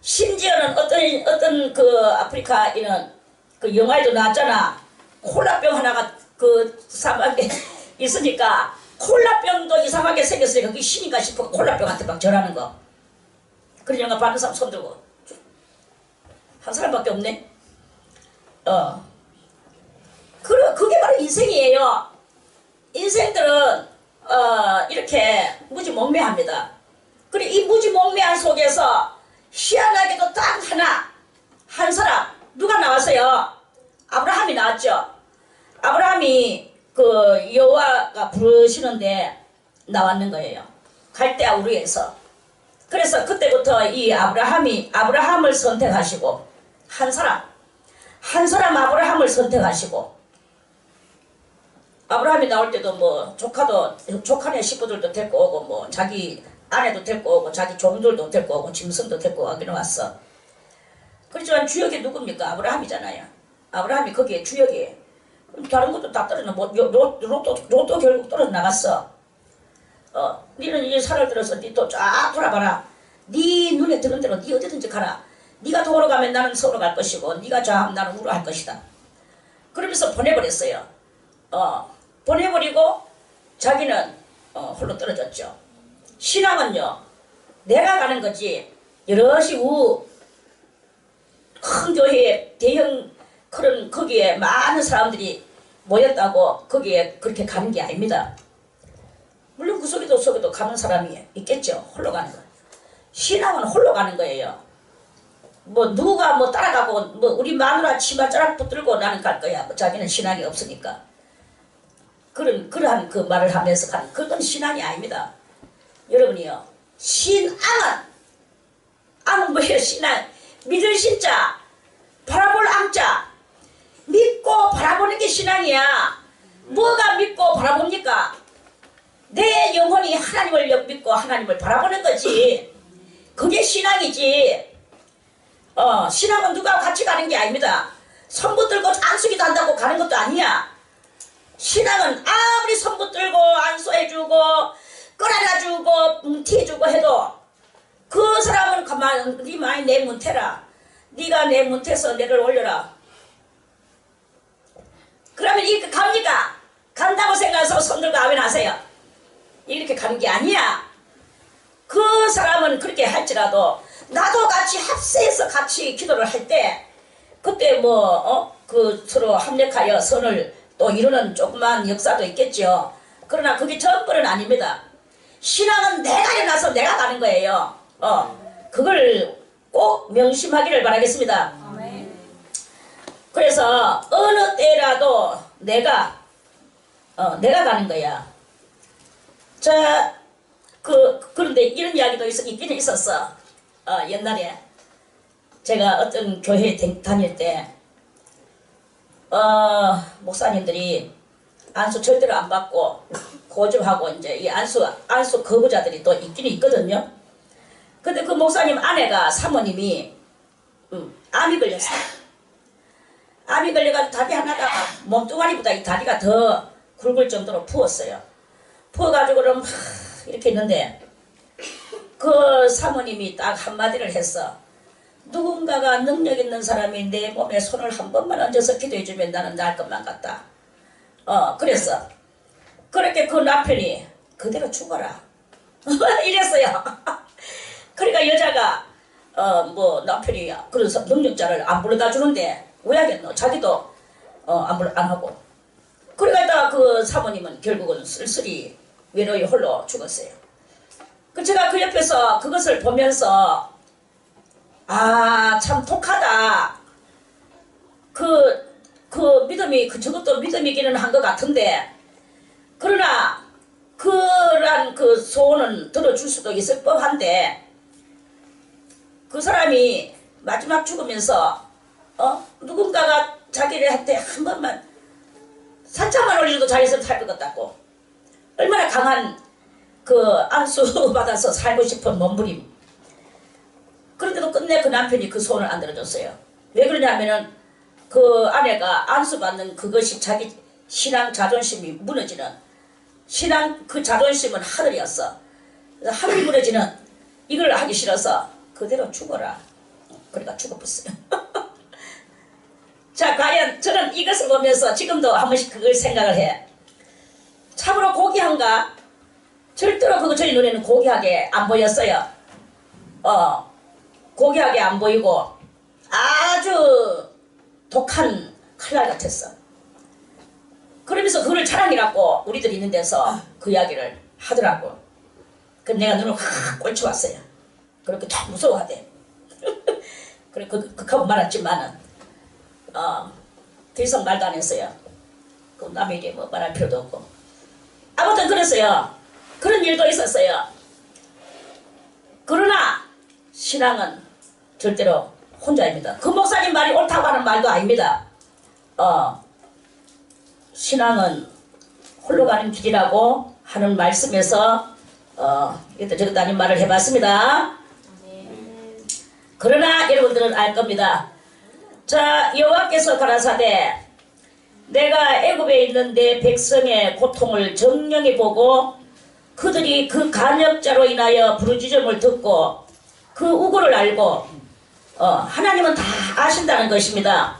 심지어는 어떤 그 아프리카에는 그 영화에도 나왔잖아. 콜라병 하나가 그 사막에 있으니까 콜라병도 이상하게 생겼으니까 그게 신인가 싶어 콜라병한테 막 절하는 거. 그런 영화 받는 사람 손 들고 한 사람밖에 없네. 그게 바로 인생이에요. 인생들은 이렇게 무지몽매합니다. 그리고 이 무지몽매한 속에서 희한하게도 딱 한 사람 누가 나왔어요? 아브라함이 나왔죠. 아브라함이 그 여호와가 부르시는데 나왔는 거예요. 갈대아 우르에서. 그래서 그때부터 이 아브라함을 선택하시고 한 사람 아브라함을 선택하시고 아브라함이 나올 때도 뭐 조카네 식구들도 데리고 오고 뭐 자기 아내도 데리고 오고 자기 종들도 데리고 오고 짐승도 데리고 오기는 왔어. 그렇지만 주역이 누굽니까? 아브라함이잖아요. 아브라함이 거기에 주역이에요. 다른 것도 다 떨어져. 뭐 로또 결국 떨어져 나갔어. 니는 이 산을 들어서 니 또 쫙 돌아봐라. 니 눈에 드는 대로 니 어디든지 가라. 니가 도로 가면 나는 서로 갈 것이고 니가 좌하면 나는 우로 할 것이다. 그러면서 보내버렸어요. 보내버리고 자기는 홀로 떨어졌죠. 신앙은요 내가 가는 거지 여럿이 큰 교회에 대형 그런 거기에 많은 사람들이 모였다고 거기에 그렇게 가는 게 아닙니다. 물론 그 속에도 가는 사람이 있겠죠. 홀로 가는 거. 신앙은 홀로 가는 거예요. 뭐 누가 뭐 따라가고 뭐 우리 마누라 치마 자락 붙들고 나는 갈 거야. 뭐 자기는 신앙이 없으니까. 그러한 그 말을 하면서 가는 그건 신앙이 아닙니다. 여러분이요. 신앙은 뭐예요? 신앙. 믿을 신자, 바라볼 앙자. 믿고 바라보는 게 신앙이야. 뭐가 믿고 바라봅니까? 내 영혼이 하나님을 믿고 하나님을 바라보는 거지. 그게 신앙이지. 신앙은 누가 같이 가는 게 아닙니다. 손 붙들고 안수기도 한다고 가는 것도 아니야. 신앙은 아무리 손 붙들고 안수해주고 끌어다주고 티해주고 해도 그 사람은 가만 네 많이 내 문태라. 네가 내 문태서 내를 올려라. 그러면 이렇게 갑니까? 간다고 생각해서 손들고 아멘 하세요. 이렇게 가는 게 아니야. 그 사람은 그렇게 할지라도 나도 같이 합세해서 같이 기도를 할 때 그때 그 서로 합력하여 선을 또 이루는 조그만 역사도 있겠죠. 그러나 그게 전부는 아닙니다. 신앙은 내가 일어나서 내가 가는 거예요. 그걸 꼭 명심하기를 바라겠습니다. 그래서 어느 때라도 내가 가는 거야. 자, 그런데 이런 이야기도 있기는 있었어. 옛날에 제가 어떤 교회에 다닐 때 목사님들이 안수 절대로 안 받고 고집하고 이제 이 안수 거부자들이 또 있기는 있거든요. 근데 그 목사님 아내가 사모님이 암이 걸렸어. 암이 걸려가지고 다리 하나가 몸뚱아리보다 이 다리가 더 굵을 정도로 부었어요. 부어가지고 그럼 이렇게 있는데 그 사모님이 딱 한마디를 했어. 누군가가 능력 있는 사람이 내 몸에 손을 한 번만 얹어서 기도해주면 나는 나을 것만 같다. 그랬어. 그렇게 그 남편이 그대로 죽어라. 이랬어요. 그러니까 여자가 남편이 그래서 능력자를 안 불러다 주는데 왜 하겠노? 자기도 안 하고. 그러니까 그 사모님은 결국은 쓸쓸히 외로이 홀로 죽었어요. 제가 그 옆에서 그것을 보면서 참 독하다. 그 믿음이 저것도 믿음이기는 한 것 같은데 그러나 그런 그 소원은 들어줄 수도 있을 법한데 그 사람이 마지막 죽으면서 누군가가 자기한테 한 번만 살짝만 올려도 자기는 살 것 같다고 얼마나 강한 그 안수 받아서 살고 싶은 몸부림. 그런데도 끝내 그 남편이 그 소원을 안 들어줬어요. 왜 그러냐면은 그 아내가 안수 받는 그것이 자기 신앙 자존심이 무너지는 신앙 그 자존심은 하늘이었어. 그래서 하늘이 무너지는 이걸 하기 싫어서 그대로 죽어라. 그러니까 죽어버렸어요. 자, 과연 저는 이것을 보면서 지금도 한 번씩 그걸 생각을 해. 참으로 고귀한가? 절대로 저희 눈에는 고귀하게 안 보였어요. 고귀하게 안 보이고 아주 독한 칼날 같았어. 그러면서 그걸 자랑이라고 우리들이 있는 데서 그 이야기를 하더라고. 그래서 내가 눈을 확 꼴쳐왔어요. 그렇게 더 무서워하대. 그래 극하고 말았지만은 더 이상 말도 안 했어요. 그 남에게 뭐 말할 필요도 없고. 아무튼 그랬어요. 그런 일도 있었어요. 그러나 신앙은 절대로 혼자입니다. 그 목사님 말이 옳다고 하는 말도 아닙니다. 신앙은 홀로 가는 길이라고 하는 말씀에서 이것저것 아닌 말을 해봤습니다. 그러나 여러분들은 알 겁니다. 자, 여호와께서 가라사대 내가 애굽에 있는 내 백성의 고통을 정령히 보고 그들이 그 간역자로 인하여 부르짖음을 듣고 그 우고를 알고 하나님은 다 아신다는 것입니다.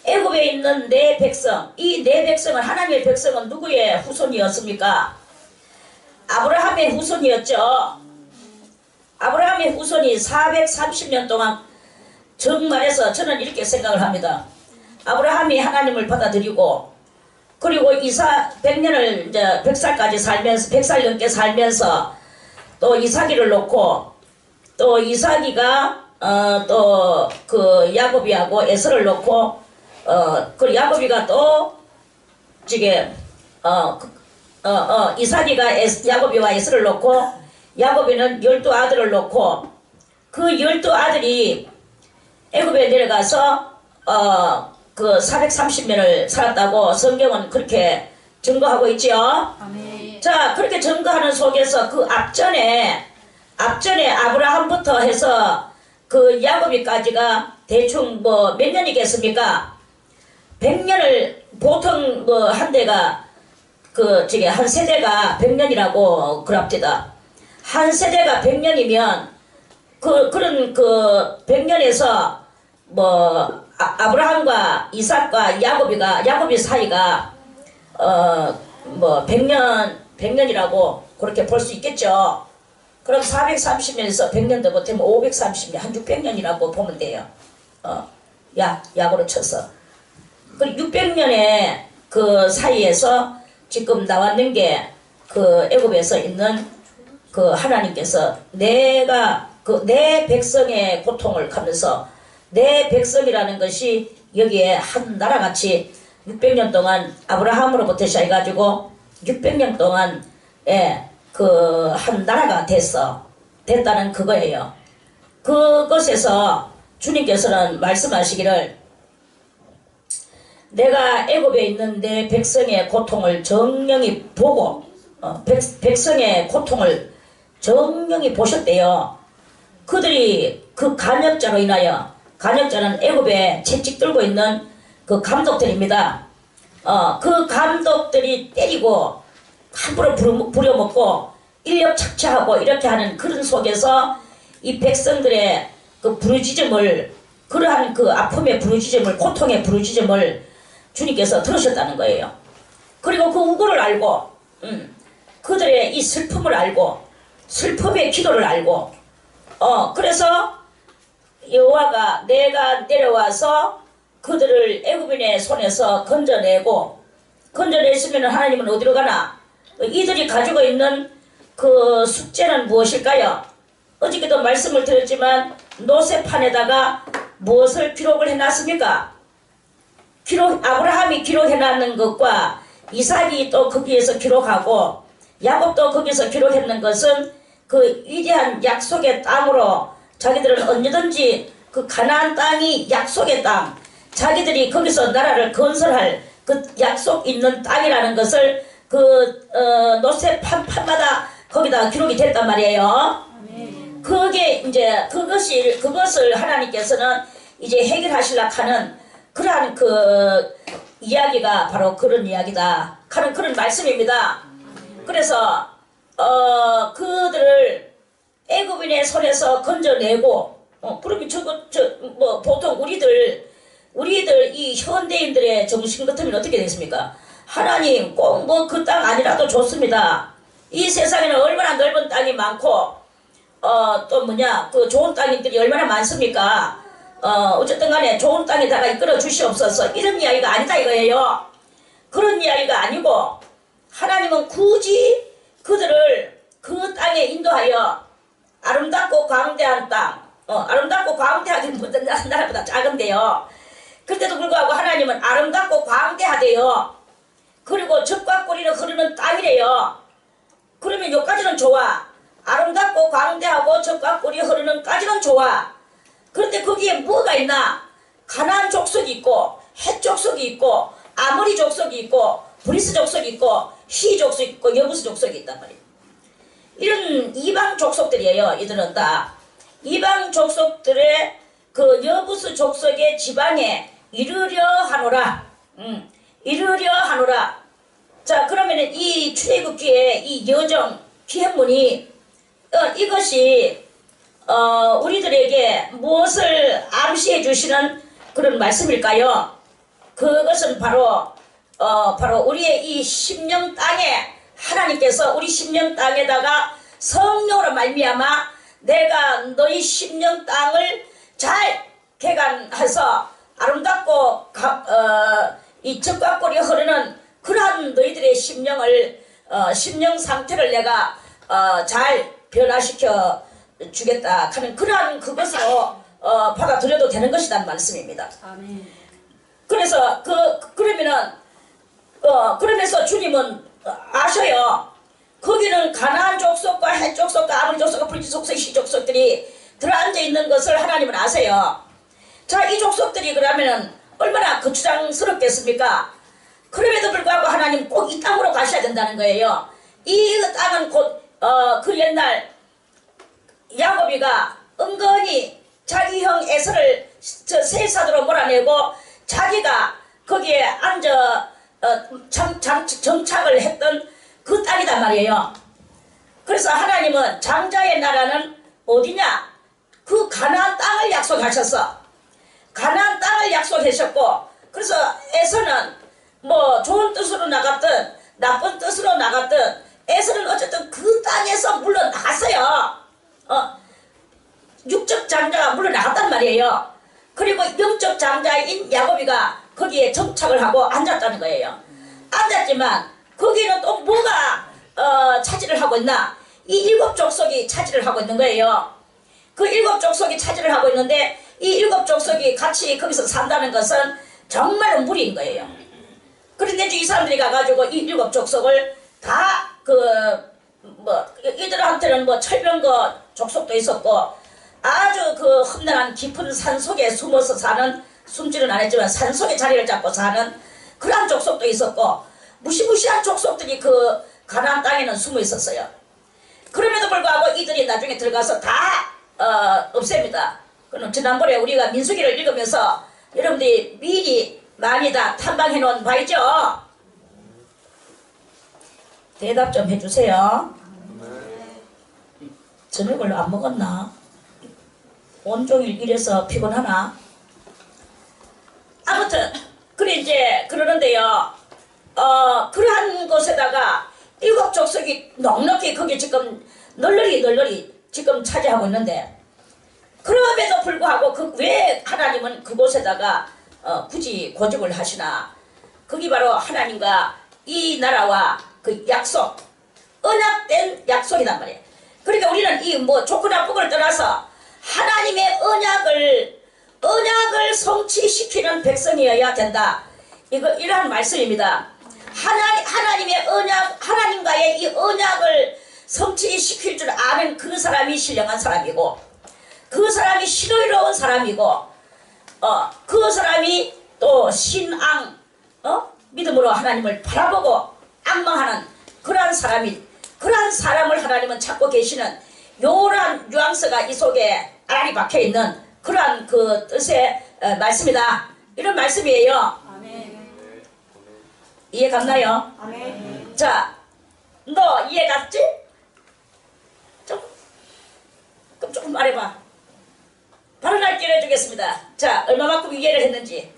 애굽에 있는 내 백성, 이 내 백성은 하나님의 백성은 누구의 후손이었습니까? 아브라함의 후손이었죠. 아브라함의 후손이 430년 동안 정말해서 저는 이렇게 생각을 합니다. 아브라함이 하나님을 받아들이고 그리고 100년을 이제 100살까지 살면서 100살 넘게 살면서 또 이삭이를 놓고 또 이삭이가 또 그 야곱이하고 에서를 놓고 그 야곱이가 또 지금 이삭이가 야곱이와 에서를 놓고 야곱이는 12아들을 놓고 그 12아들이 애굽에 내려가서 그 430년을 살았다고 성경은 그렇게 증거하고 있지요. 자, 그렇게 증거하는 속에서 그 앞전에 아브라함부터 해서 그 야곱이까지가 대충 뭐 몇 년이겠습니까? 100년을 보통 뭐 한 대가 한 세대가 100년이라고 그럽니다. 한 세대가 100년이면 그런 100년에서 뭐 아브라함과 이삭과 야곱이 사이가 뭐 100년이라고 그렇게 볼 수 있겠죠. 그럼 430년에서 100년도 못하면 530년, 한 600년이라고 보면 돼요. 약으로 쳐서. 그 600년의 그 사이에서 지금 나왔는 게 그 애굽에서 있는 그 하나님께서 내가 그 내 백성의 고통을 가면서 내 백성이라는 것이 여기에 한 나라같이 600년 동안 아브라함으로부터 시작해가지고 600년 동안 그 한 나라가 됐다는 그거예요. 그것에서 주님께서는 말씀하시기를 내가 애굽에 있는 내 백성의 고통을 정령히 보고 백성의 고통을 정령히 보셨대요. 그들이 그 간역자로 인하여 간역자는 애굽에 채찍 들고 있는 그 감독들입니다. 그 감독들이 때리고 함부로 부려먹고 인력 착취하고 이렇게 하는 그런 속에서 이 백성들의 그 부르짖음을 그러한 그 아픔의 부르짖음을 고통의 부르짖음을 주님께서 들으셨다는 거예요. 그리고 그 우고를 알고 그들의 이 슬픔을 알고 슬픔의 기도를 알고 그래서 여호와가 내가 내려와서 그들을 애굽인의 손에서 건져냈으면 하나님은 어디로 가나? 이들이 가지고 있는 그 숙제는 무엇일까요? 어저께도 말씀을 드렸지만 노새판에다가 무엇을 기록을 해놨습니까? 아브라함이 기록해놨는 것과 이삭이 또 거기에서 기록하고 야곱도 거기서 기록했는 것은 그 위대한 약속의 땅으로 자기들은 언제든지 그 가나안 땅이 약속의 땅, 자기들이 거기서 나라를 건설할 그 약속 있는 땅이라는 것을 그 노새판마다 거기다 기록이 됐단 말이에요. 그게 이제 그것을 하나님께서는 이제 해결하시려고 하는 그러한 그 이야기가 바로 그런 이야기다 하는 그런 말씀입니다. 그래서 그들을 애굽인의 손에서 건져내고 그러면 뭐 보통 우리들 이 현대인들의 정신 같으면 어떻게 되겠습니까? 하나님 꼭 뭐 그 땅 아니라도 좋습니다. 이 세상에는 얼마나 넓은 땅이 많고 또 그 좋은 땅들이 얼마나 많습니까? 어쨌든 간에 좋은 땅에다가 이끌어 주시옵소서 이런 이야기가 아니다 이거예요. 그런 이야기가 아니고 하나님은 굳이 그들을 그 땅에 인도하여 아름답고 광대한 땅, 아름답고 광대하긴 나라보다 작은데요. 그런데도 불구하고 하나님은 아름답고 광대하대요. 그리고 젖과 꿀이 흐르는 땅이래요. 그러면 여기까지는 좋아. 아름답고 광대하고 젖과 꿀이 흐르는 까지는 좋아. 그런데 거기에 뭐가 있나? 가나안 족속이 있고 헷 족속이 있고 아모리 족속이 있고 브리스 족속이 있고 히 족속이 있고 여부스 족속이 있단 말이에요. 이런 이방 족속들이에요. 이들은 다 이방 족속들의 그 여부스 족속의 지방에 이르려 하노라. 이르려 하노라. 자, 그러면은 이 출애굽기의 이 여정 기행문이 이것이 우리들에게 무엇을 암시해 주시는 그런 말씀일까요? 그것은 바로 우리의 이 심령 땅에 하나님께서 우리 심령 땅에다가 성령으로 말미암아 내가 너희 심령 땅을 잘 개간해서 아름답고 이 젖과 꿀이 흐르는 그러한 너희들의 심령 상태를 내가 잘 변화시켜 주겠다 하는 그러한 그것으로 받아들여도 되는 것이란 말씀입니다. 아멘. 그래서 그러면서 주님은 아셔요. 거기는 가나안 족속과 헷 족속과 아모리 족속과 브리스 족속, 시 족속들이 들어앉아 있는 것을 하나님은 아세요. 자, 이 족속들이 그러면은 얼마나 거추장스럽겠습니까? 그럼에도 불구하고 하나님 꼭 이 땅으로 가셔야 된다는 거예요. 이 땅은 곧 그 옛날 야곱이가 은근히 자기 형 에서를 세사도로 몰아내고 자기가 거기에 앉아 정착을 했던 그 땅이단 말이에요. 그래서 하나님은 장자의 나라는 어디냐? 그 가나안 땅을 약속하셔서 가나안 땅을 약속하셨고, 그래서 에서는 뭐 좋은 뜻으로 나갔든 나쁜 뜻으로 나갔든 에서는 어쨌든 그 땅에서 물러나갔어요. 육적 장자가 물러나갔단 말이에요. 그리고 영적 장자인 야곱이가 거기에 정착을 하고 앉았다는 거예요. 앉았지만 거기는 또 뭐가 차지를 하고 있나? 이 일곱 족속이 차지를 하고 있는 거예요. 그 일곱 족속이 차지를 하고 있는데 이 일곱 족속이 같이 거기서 산다는 것은 정말로 무리인 거예요. 그런데 이 사람들이 가가지고 이 일곱 족속을 다 이들한테는 뭐 철병거 족속도 있었고 아주 그 험난한 깊은 산 속에 숨어서 사는, 숨지는 않았지만 산 속에 자리를 잡고 사는 그러한 족속도 있었고 무시무시한 족속들이 그 가나안 땅에는 숨어 있었어요. 그럼에도 불구하고 이들이 나중에 들어가서 다 없앱니다. 그럼 지난번에 우리가 민수기를 읽으면서 여러분들이 미리 많이 다 탐방해 놓은 바 있죠? 대답 좀 해주세요. 저녁을 안 먹었나? 온종일 일해서 피곤하나? 아무튼 그래 이제 그러는데요. 그러한 곳에다가 일곱 족속이 넉넉히 거기 지금 널널이 지금 차지하고 있는데, 그럼에도 불구하고 왜 하나님은 그곳에다가 굳이 고집을 하시나? 거기 바로 하나님과 이 나라와 그 약속, 언약된 약속이란 말이에요. 그러니까 우리는 이 뭐 좋고 나쁘고를 떠나서 하나님의 언약을 성취시키는 백성이어야 된다. 이러한 말씀입니다. 하나님의 언약, 하나님과의 이 언약을 성취시킬 줄 아는 그 사람이 신령한 사람이고, 그 사람이 신의로운 사람이고, 그 사람이 또 신앙, 믿음으로 하나님을 바라보고 악망하는 그러한 사람을 하나님은 찾고 계시는 요란 뉘앙스가 이 속에 알알이 박혀있는 그러한 그 뜻의 말씀이다. 이런 말씀이에요. 아멘. 이해 갔나요? 아멘. 자, 너 이해 갔지? 그럼 조금 말해봐. 바로 날 기회 주겠습니다. 자, 얼마만큼 이해를 했는지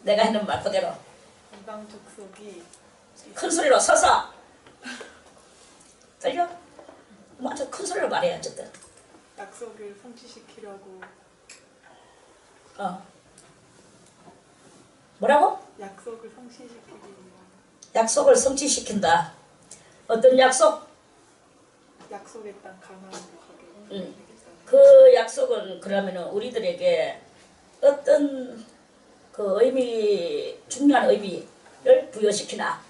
내가 했는 말 그대로 이방 족속이 큰 소리로 서서 들려? 뭐 아주 큰 소리로 말해. 어쨌든 약속을 성취시키려고 뭐라고? 약속을 성취시키기 위한 약속을 성취시킨다. 어떤 약속? 약속의 땅 가나안으로 가게 응. 그 약속은 그러면은 우리들에게 어떤 그 의미, 중요한 의미를 부여시키나?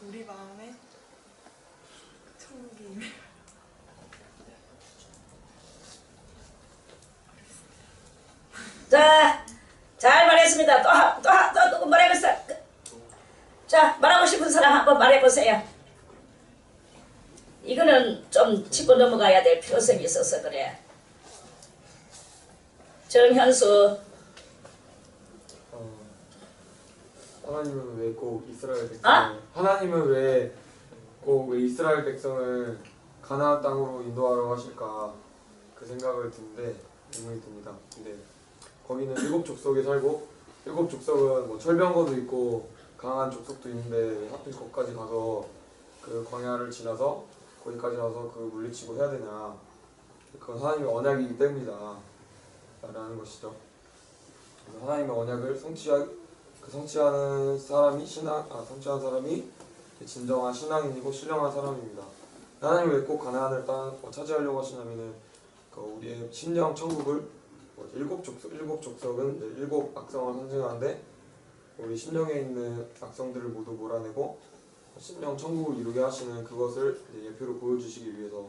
우리 마음에 천국이 자, 잘 말했습니다. 또 누구 말해보세요. 자, 말하고 싶은 사람 한번 말해보세요. 이거는 좀 짚고 넘어가야 될 필요성이 있어서 그래. 정현수. 하나님은 왜 꼭 이스라엘 백성을 하나님은 왜 꼭 이스라엘 백성을 가나안 땅으로 인도하러 하실까 그 생각을 드는데 의문이 듭니다. 근데 거기는 일곱 족속이 살고 일곱 족속은 뭐 철병거도 있고 강한 족속도 있는데 하필 거기까지 가서 그 광야를 지나서 거기까지 가서 그 물리치고 해야 되냐? 그건 하나님의 언약이기 때문이다 라는 것이죠. 그래서 하나님의 언약을 성취하는 사람이 성취한 사람이 진정한 신앙인이고 신령한 사람입니다. 하나님이 왜 꼭 가나안을 차지하려고 하시냐면은 우리의 심령 천국을 일곱 족속은 일곱 악성을 상징하는데 우리 심령에 있는 악성들을 모두 몰아내고 심령 천국을 이루게 하시는 그것을 예표로 보여주시기 위해서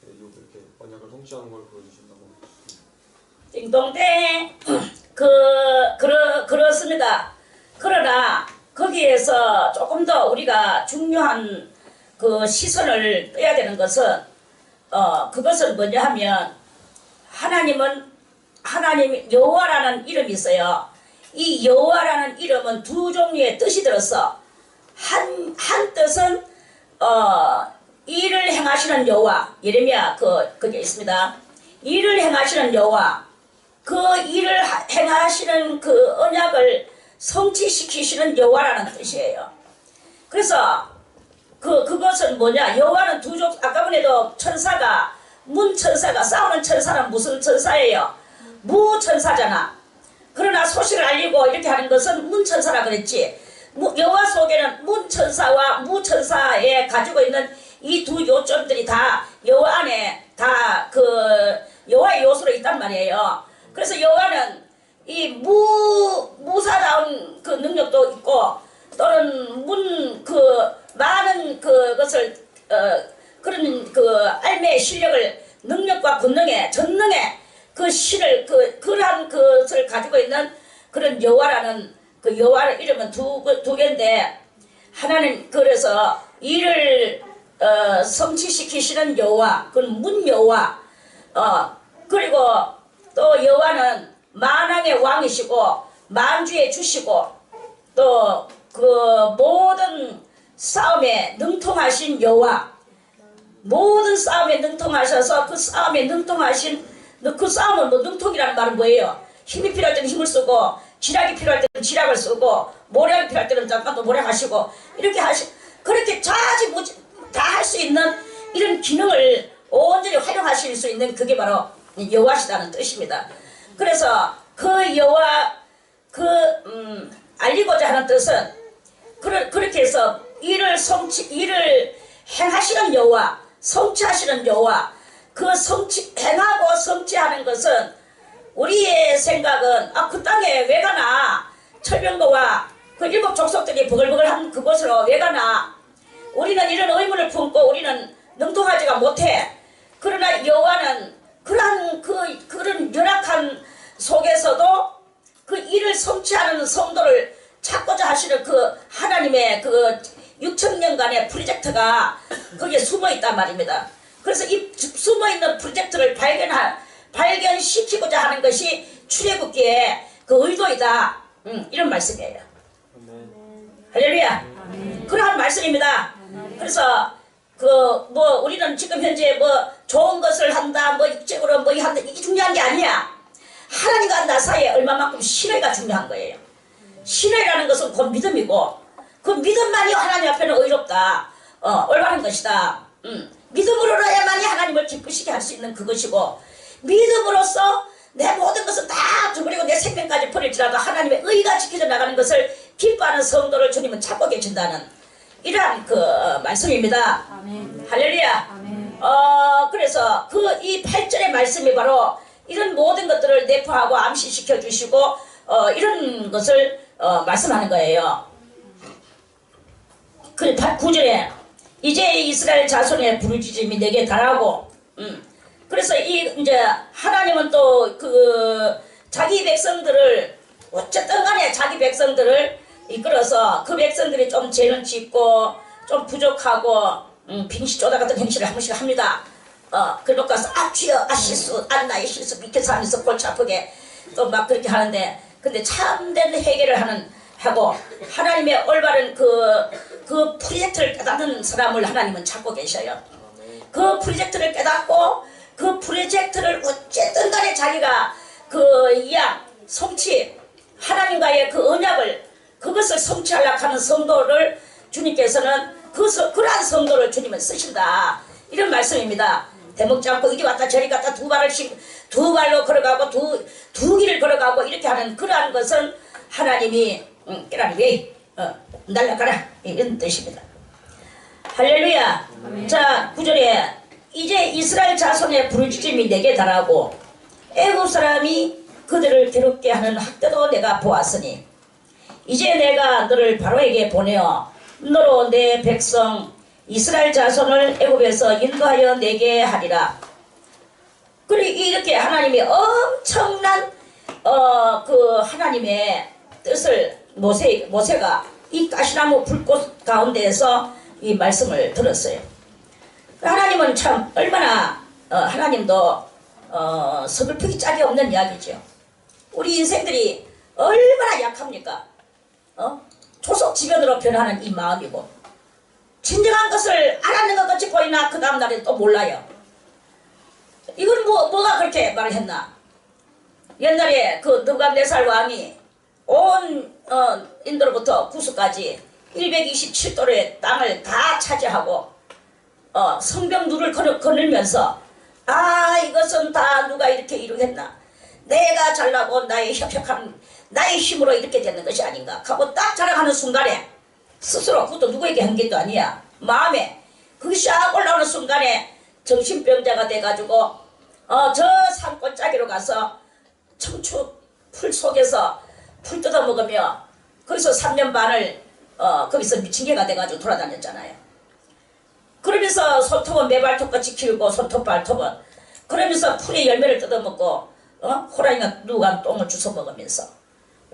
이렇게 언약을 성취하는 걸 보여주신다고. 띵동댕. 그렇습니다. 그러나 거기에서 조금 더 우리가 중요한 그 시선을 떠야 되는 것은 그것은 뭐냐 하면 하나님 여호와라는 이름이 있어요. 이 여호와라는 이름은 두 종류의 뜻이 들어서 한 뜻은 일을 행하시는 행하시는 여호와, 예레미야 그게 있습니다. 일을 행하시는 여호와, 그 일을 행하시는 그 언약을 성취시키시는 여호와라는 뜻이에요. 그래서 그것은 뭐냐? 여호와는 아까 전에도 천사가 문천사가 싸우는 천사는 무슨 천사예요? 무천사잖아. 그러나 소식을 알리고 이렇게 하는 것은 문천사라 그랬지. 여호와 속에는 문천사와 무천사에 가지고 있는 이 두 요점들이 다 여호와 안에 다 여호와의 요소로 있단 말이에요. 그래서 여호와는 이 무사다운 그 능력도 있고 또는 많은 그것을 그런 알매의 실력을 능력과 권능에 전능에 그 실을 그러한 것을 가지고 있는 그런 여호와라는 그 여호와의 이름은 두 개인데 하나는 그래서 이를 성취시키시는 여호와, 그건 문 여호와, 그리고 또 여호와는 만왕의 왕이시고 만주의 주시고 또 그 모든 싸움에 능통하신 여호와, 모든 싸움에 능통하셔서 그 싸움에 능통하신 그 싸움은 뭐 능통이라는 말은 뭐예요? 힘이 필요할 때는 힘을 쓰고 지략이 필요할 때는 지략을 쓰고 모략이 필요할 때는 잠깐 또 모략하시고 이렇게 그렇게 좌지무지 다 할 수 있는 이런 기능을 온전히 활용하실 수 있는 그게 바로 여호와시다는 뜻입니다. 그래서 그 여호와 알리고자 하는 뜻은 그렇게 해서 일을 행하시는 여호와, 성취하시는 여호와, 행하고 성취하는 것은 우리의 생각은 그 땅에 왜 가나? 철병거와 그 일곱 족속들이 버글버글한 그곳으로 왜 가나? 우리는 이런 의문을 품고 우리는 능통하지가 못해. 그러나 여호와는 그런 열악한 속에서도 그 일을 성취하는 성도를 찾고자 하시는 그 하나님의 그 6천년간의 프로젝트가 거기에 숨어있단 말입니다. 그래서 이 숨어있는 프로젝트를 발견시키고자 하는 것이 출애굽기의 그 의도이다. 이런 말씀이에요. 할렐루야. 그러한 말씀입니다. 그래서 우리는 지금 현재 좋은 것을 한다, 육적으로 한다, 이게 중요한 게 아니야. 하나님과 나 사이에 얼마만큼 신뢰가 중요한 거예요. 신뢰라는 것은 곧 믿음이고, 그 믿음만이 하나님 앞에는 의롭다, 올바른 것이다. 믿음으로야만이 하나님을 기쁘시게 할 수 있는 그것이고, 믿음으로써 내 모든 것을 다 버리고 내 생명까지 버릴지라도 하나님의 의가 지켜져 나가는 것을 기뻐하는 성도를 주님은 찾고 계신다는 이러한 말씀입니다. 아멘. 할렐루야. 아멘. 그래서 이 8절의 말씀이 바로 이런 모든 것들을 내포하고 암시시켜 주시고 이런 것을 말씀하는 거예요. 9절에 이제 이스라엘 자손의 부르짖음이 내게 달하고 그래서 이제 하나님은 또 자기 백성들을 어쨌든 간에 자기 백성들을 이끌어서 그 백성들이 좀 죄는 짓고 좀 부족하고 빙시 쪼다 같은 행실을 한 번씩 합니다. 그러고 가서 주여 실수 나의 실수 밑에서 하면서 골치 아프게 또 막 그렇게 하는데 근데 참된 회개를 하고 하나님의 올바른 그 프로젝트를 깨닫는 사람을 하나님은 찾고 계셔요. 그 프로젝트를 깨닫고 그 프로젝트를 어쨌든 간에 자기가 성취 하나님과의 그 언약을 그것을 성취하려고 하는 성도를 주님께서는 그러한 성도를 주님은 쓰신다. 이런 말씀입니다. 대먹지 않고 이리 왔다 저리 갔다 두 발로 걸어가고 두 길을 걸어가고 이렇게 하는 그러한 것은 하나님이 깨라니 날라가라 이런 뜻입니다. 할렐루야. 자 9절에 이제 이스라엘 자손의 부르짖음이 내게 달하고 애굽 사람이 그들을 괴롭게 하는 학대도 내가 보았으니 이제 내가 너를 바로에게 보내어 너로 내 백성 이스라엘 자손을 애굽에서 인도하여 내게 하리라. 그리고 이렇게 하나님이 엄청난 하나님의 뜻을 모세가 이 가시나무 불꽃 가운데에서 이 말씀을 들었어요. 하나님은 참 얼마나 하나님도 서글프기 짝이 없는 이야기죠. 우리 인생들이 얼마나 약합니까? 초속지변으로 변하는 이 마음이고 진정한 것을 알았는 것 같이 보이나 그 다음날에 또 몰라요. 이건 뭐가 그렇게 말을 했나. 옛날에 그 느부갓네살 왕이 온 인도로부터 구스까지 127도의 땅을 다 차지하고 성벽 누를 거닐면서 이것은 다 누가 이렇게 이루겠나. 내가 잘나고 나의 협력한 나의 힘으로 이렇게 되는 것이 아닌가 하고 딱 자랑하는 순간에 스스로 그것도 누구에게 한 것도 아니야. 마음에 그게 싹 올라오는 순간에 정신병자가 돼가지고 저 산골짜기로 가서 청추 풀 속에서 풀 뜯어 먹으며 거기서 3년 반을 거기서 미친 개가 돼가지고 돌아다녔잖아요. 그러면서 손톱은 매발톱같이 길고 손톱 발톱은 그러면서 풀의 열매를 뜯어먹고 호랑이가 누간 똥을 주워 먹으면서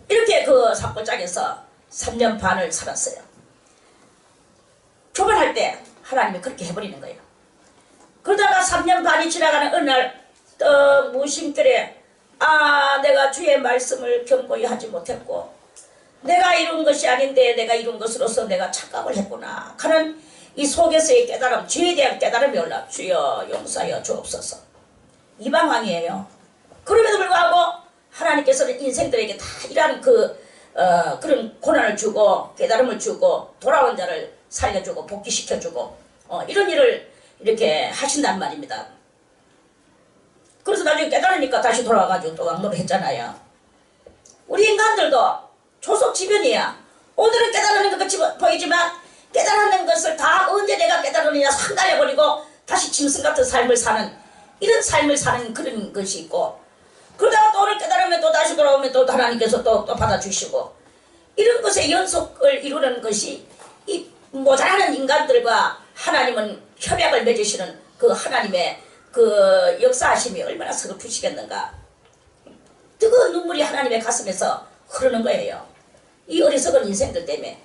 이렇게 그 산골짜기에서 3년 반을 살았어요. 교만할 때 하나님이 그렇게 해버리는 거예요. 그러다가 3년 반이 지나가는 어느 날 무심결에 내가 주의 말씀을 견고히 하지 못했고 내가 이룬 것이 아닌데 내가 이룬 것으로서 내가 착각을 했구나 하는 이 속에서의 깨달음, 주에 대한 깨달음이 올라. 주여 용서하여 주옵소서. 이방왕이에요. 그럼에도 불구하고 하나님께서는 인생들에게 다 이러한 그런 고난을 주고 깨달음을 주고 돌아온 자를 살려주고 복귀시켜주고 이런 일을 이렇게 하신단 말입니다. 그래서 나중에 깨달으니까 다시 돌아와가지고 또 왕노를 했잖아요. 우리 인간들도 조속지변이야. 오늘은 깨달으는 것 같이 보이지만 깨달았는 것을 다 언제 내가 깨달으느냐 상달해버리고 다시 짐승 같은 삶을 사는 이런 삶을 사는 그런 것이 있고 그러다가 또 오늘 깨달으면 또 다시 돌아오면 또 하나님께서 또 받아주시고 이런 것의 연속을 이루는 것이 이 모자라는 인간들과 하나님은 협약을 맺으시는 그 하나님의 그 역사하심이 얼마나 서글프시겠는가. 뜨거운 눈물이 하나님의 가슴에서 흐르는 거예요. 이 어리석은 인생들 때문에.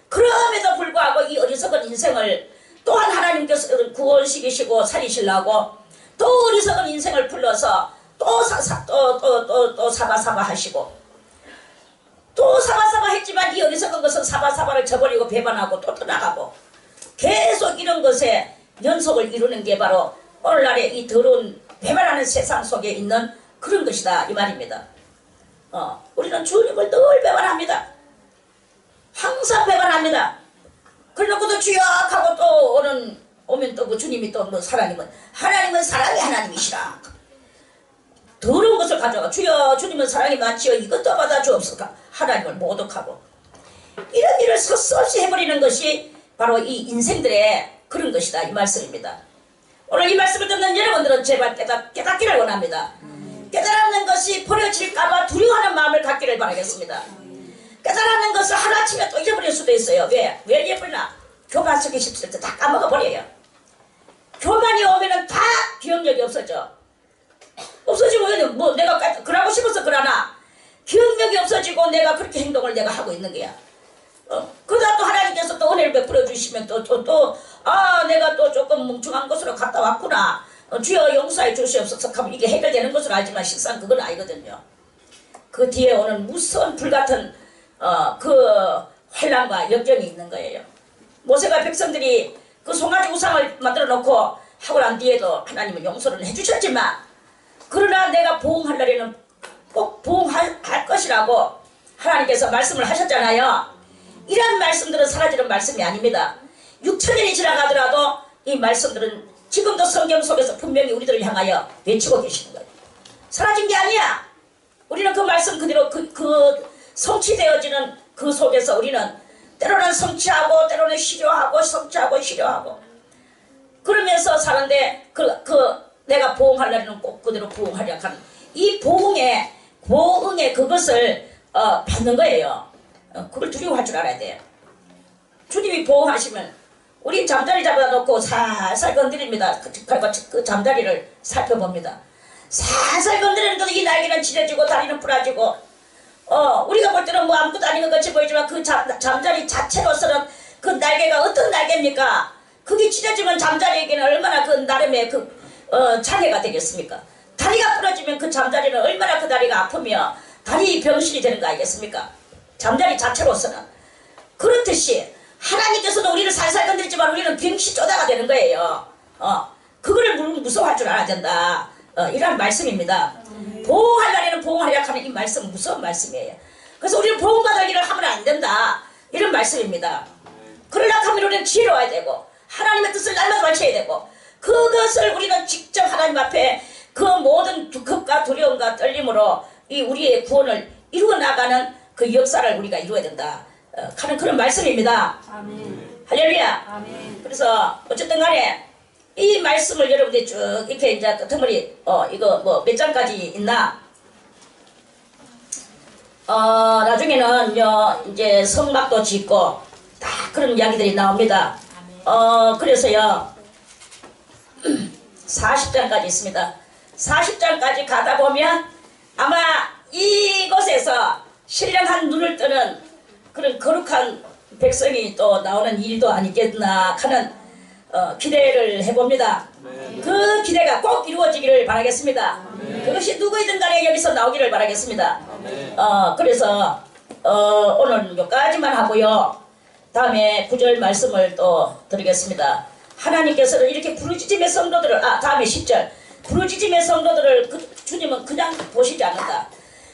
그럼에도 불구하고 이 어리석은 인생을 또한 하나님께서 구원시키시고 살리시려고 또 어리석은 인생을 불러서 또 사바사바 하시고 또 사바사바 했지만 이 어리석은 것은 사바사바를 저버리고 배반하고 또 떠나가고 계속 이런 것에 연속을 이루는 게 바로 오늘날의 이 더러운 배반하는 세상 속에 있는 그런 것이다 이 말입니다. 우리는 주님을 늘 배반합니다. 항상 배반합니다. 그러고도 주여 하고 또 오면 또 그 주님이 또 뭐 하나님은 사랑의 하나님이시라. 더러운 것을 가져가 주여 주님은 사랑이 많지요 이것도 받아 주옵소서. 하나님을 모독하고 이런 일을 서슴없이 해버리는 것이 바로 이 인생들의 그런 것이다 이 말씀입니다. 오늘 이 말씀을 듣는 여러분들은 제발 깨닫기를 원합니다. 깨달았는 것이 버려질까봐 두려워하는 마음을 갖기를 바라겠습니다. 깨달았는 것을 하루아침에 또 잊어버릴 수도 있어요. 왜 잊어버리나? 교만 속에 있을 때 다 까먹어버려요. 교만이 오면은 다 기억력이 없어져. 없어지면 뭐 내가 그러고 싶어서 그러나 기억력이 없어지고 내가 그렇게 행동을 내가 하고 있는 거야. 그러다 또 하나님께서 또 은혜를 베풀어 주시면 내가 또 조금 뭉충한 곳으로 갔다 왔구나. 주여 용서해 주시옵소서 하면 이게 해결되는 것으로 알지만 실상 그건 아니거든요. 그 뒤에 오는 무서운 불같은 그 환난과 역경이 있는 거예요. 모세가 백성들이 그 송아지 우상을 만들어 놓고 하고 난 뒤에도 하나님은 용서를 해주셨지만 그러나 내가 보응할 날에는 꼭 보응할 것이라고 하나님께서 말씀을 하셨잖아요. 이런 말씀들은 사라지는 말씀이 아닙니다. 6천년이 지나가더라도 이 말씀들은 지금도 성경 속에서 분명히 우리들을 향하여 외치고 계시는 거예요. 사라진 게 아니야. 우리는 그 말씀 그대로 그 성취되어지는 그 속에서 우리는 때로는 성취하고 때로는 실효하고 성취하고 실효하고 그러면서 사는데 내가 보응할 날에는 꼭 그대로 보응하려 하는 이 보응의 그것을 받는 거예요. 그걸 두려워할 줄 알아야 돼요. 주님이 보응하시면 우리 잠자리 잡아놓고 살살 건드립니다. 그 잠자리를 살펴봅니다. 살살 건드리는데도 이 날개는 칠해지고 다리는 부러지고 우리가 볼 때는 뭐 아무것도 아닌 것 같이 보이지만 그 잠자리 자체로서는 그 날개가 어떤 날개입니까? 그게 칠해지면 잠자리에게는 얼마나 그 나름의 장애가 되겠습니까? 다리가 부러지면 그 잠자리는 얼마나 그 다리가 아프며 다리 병실이 되는 거 아니겠습니까? 잠자리 자체로서는. 그렇듯이 하나님께서도 우리를 살살 건드리지만 우리는 병시 쪼다가 되는 거예요. 그거를 무서워할 줄 알아야 된다. 이런 말씀입니다. 보호하려면 보호하려 하는 이 말씀은 무서운 말씀이에요. 그래서 우리는 보호받을 일을 하면 안 된다. 이런 말씀입니다. 그러려고 하면 우리는 지혜로워야 되고 하나님의 뜻을 날마다 밝혀야 되고 그것을 우리는 직접 하나님 앞에 그 모든 두컵과 두려움과 떨림으로 이 우리의 구원을 이루어 나가는 그 역사를 우리가 이루어야 된다 하는 그런 말씀입니다. 아멘. 할렐루야. 아멘. 그래서 어쨌든 간에 이 말씀을 여러분들이 쭉 이렇게 이제 덩어리 이거 뭐 몇 장까지 있나 나중에는 이제 성막도 짓고 다 그런 이야기들이 나옵니다. 그래서요 40장까지 있습니다. 40장까지 가다 보면 아마 이곳에서 신령한 눈을 뜨는 그런 거룩한 백성이 또 나오는 일도 아니겠나 하는 기대를 해봅니다. 그 기대가 꼭 이루어지기를 바라겠습니다. 그것이 누구이든 간에 여기서 나오기를 바라겠습니다. 그래서 오늘 여기까지만 하고요. 다음에 9절 말씀을 또 드리겠습니다. 하나님께서는 이렇게 부르짖음의 성도들을 다음에 10절 부르짖음의 성도들을 주님은 그냥 보시지 않는다.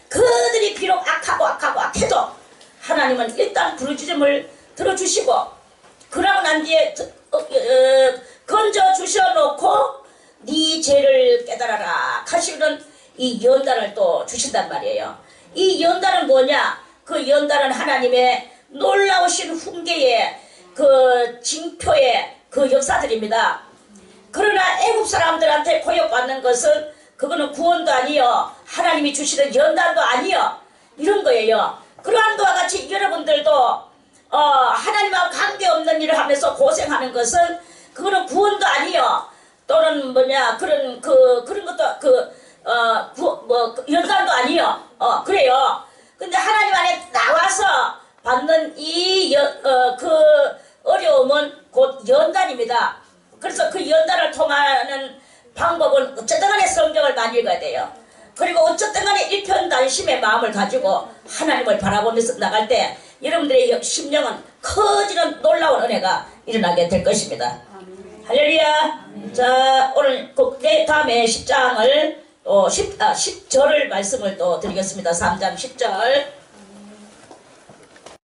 그들이 비록 악해도 하나님은 일단 부르짖음을 들어주시고 그러고 난 뒤에 건져 주셔놓고 네 죄를 깨달아라 하시는 이 연단을 또 주신단 말이에요. 이 연단은 뭐냐? 그 연단은 하나님의 놀라우신 훈계의 그 징표의 그 역사들입니다. 그러나 애국 사람들한테 고역받는 것은 그거는 구원도 아니요 하나님이 주시는 연단도 아니요 이런 거예요. 그러한 것과 같이 여러분들도 하나님하고 관계없는 일을 하면서 고생하는 것은 그거는 구원도 아니요 또는 뭐냐 그런 것도 연단도 아니요 그래요. 근데 하나님 안에 나와서 받는 그 어려움은 곧 연단입니다. 그래서 그 연단을 통하는 방법은 어쨌든 간에 성경을 많이 읽어야 돼요. 그리고 어쨌든 간에 일편단심의 마음을 가지고 하나님을 바라보면서 나갈 때 여러분들의 심령은 커지는 놀라운 은혜가 일어나게 될 것입니다. 할렐루야. 자, 오늘 다음에 10장을 또 10절을 말씀을 또 드리겠습니다. 3장 10절.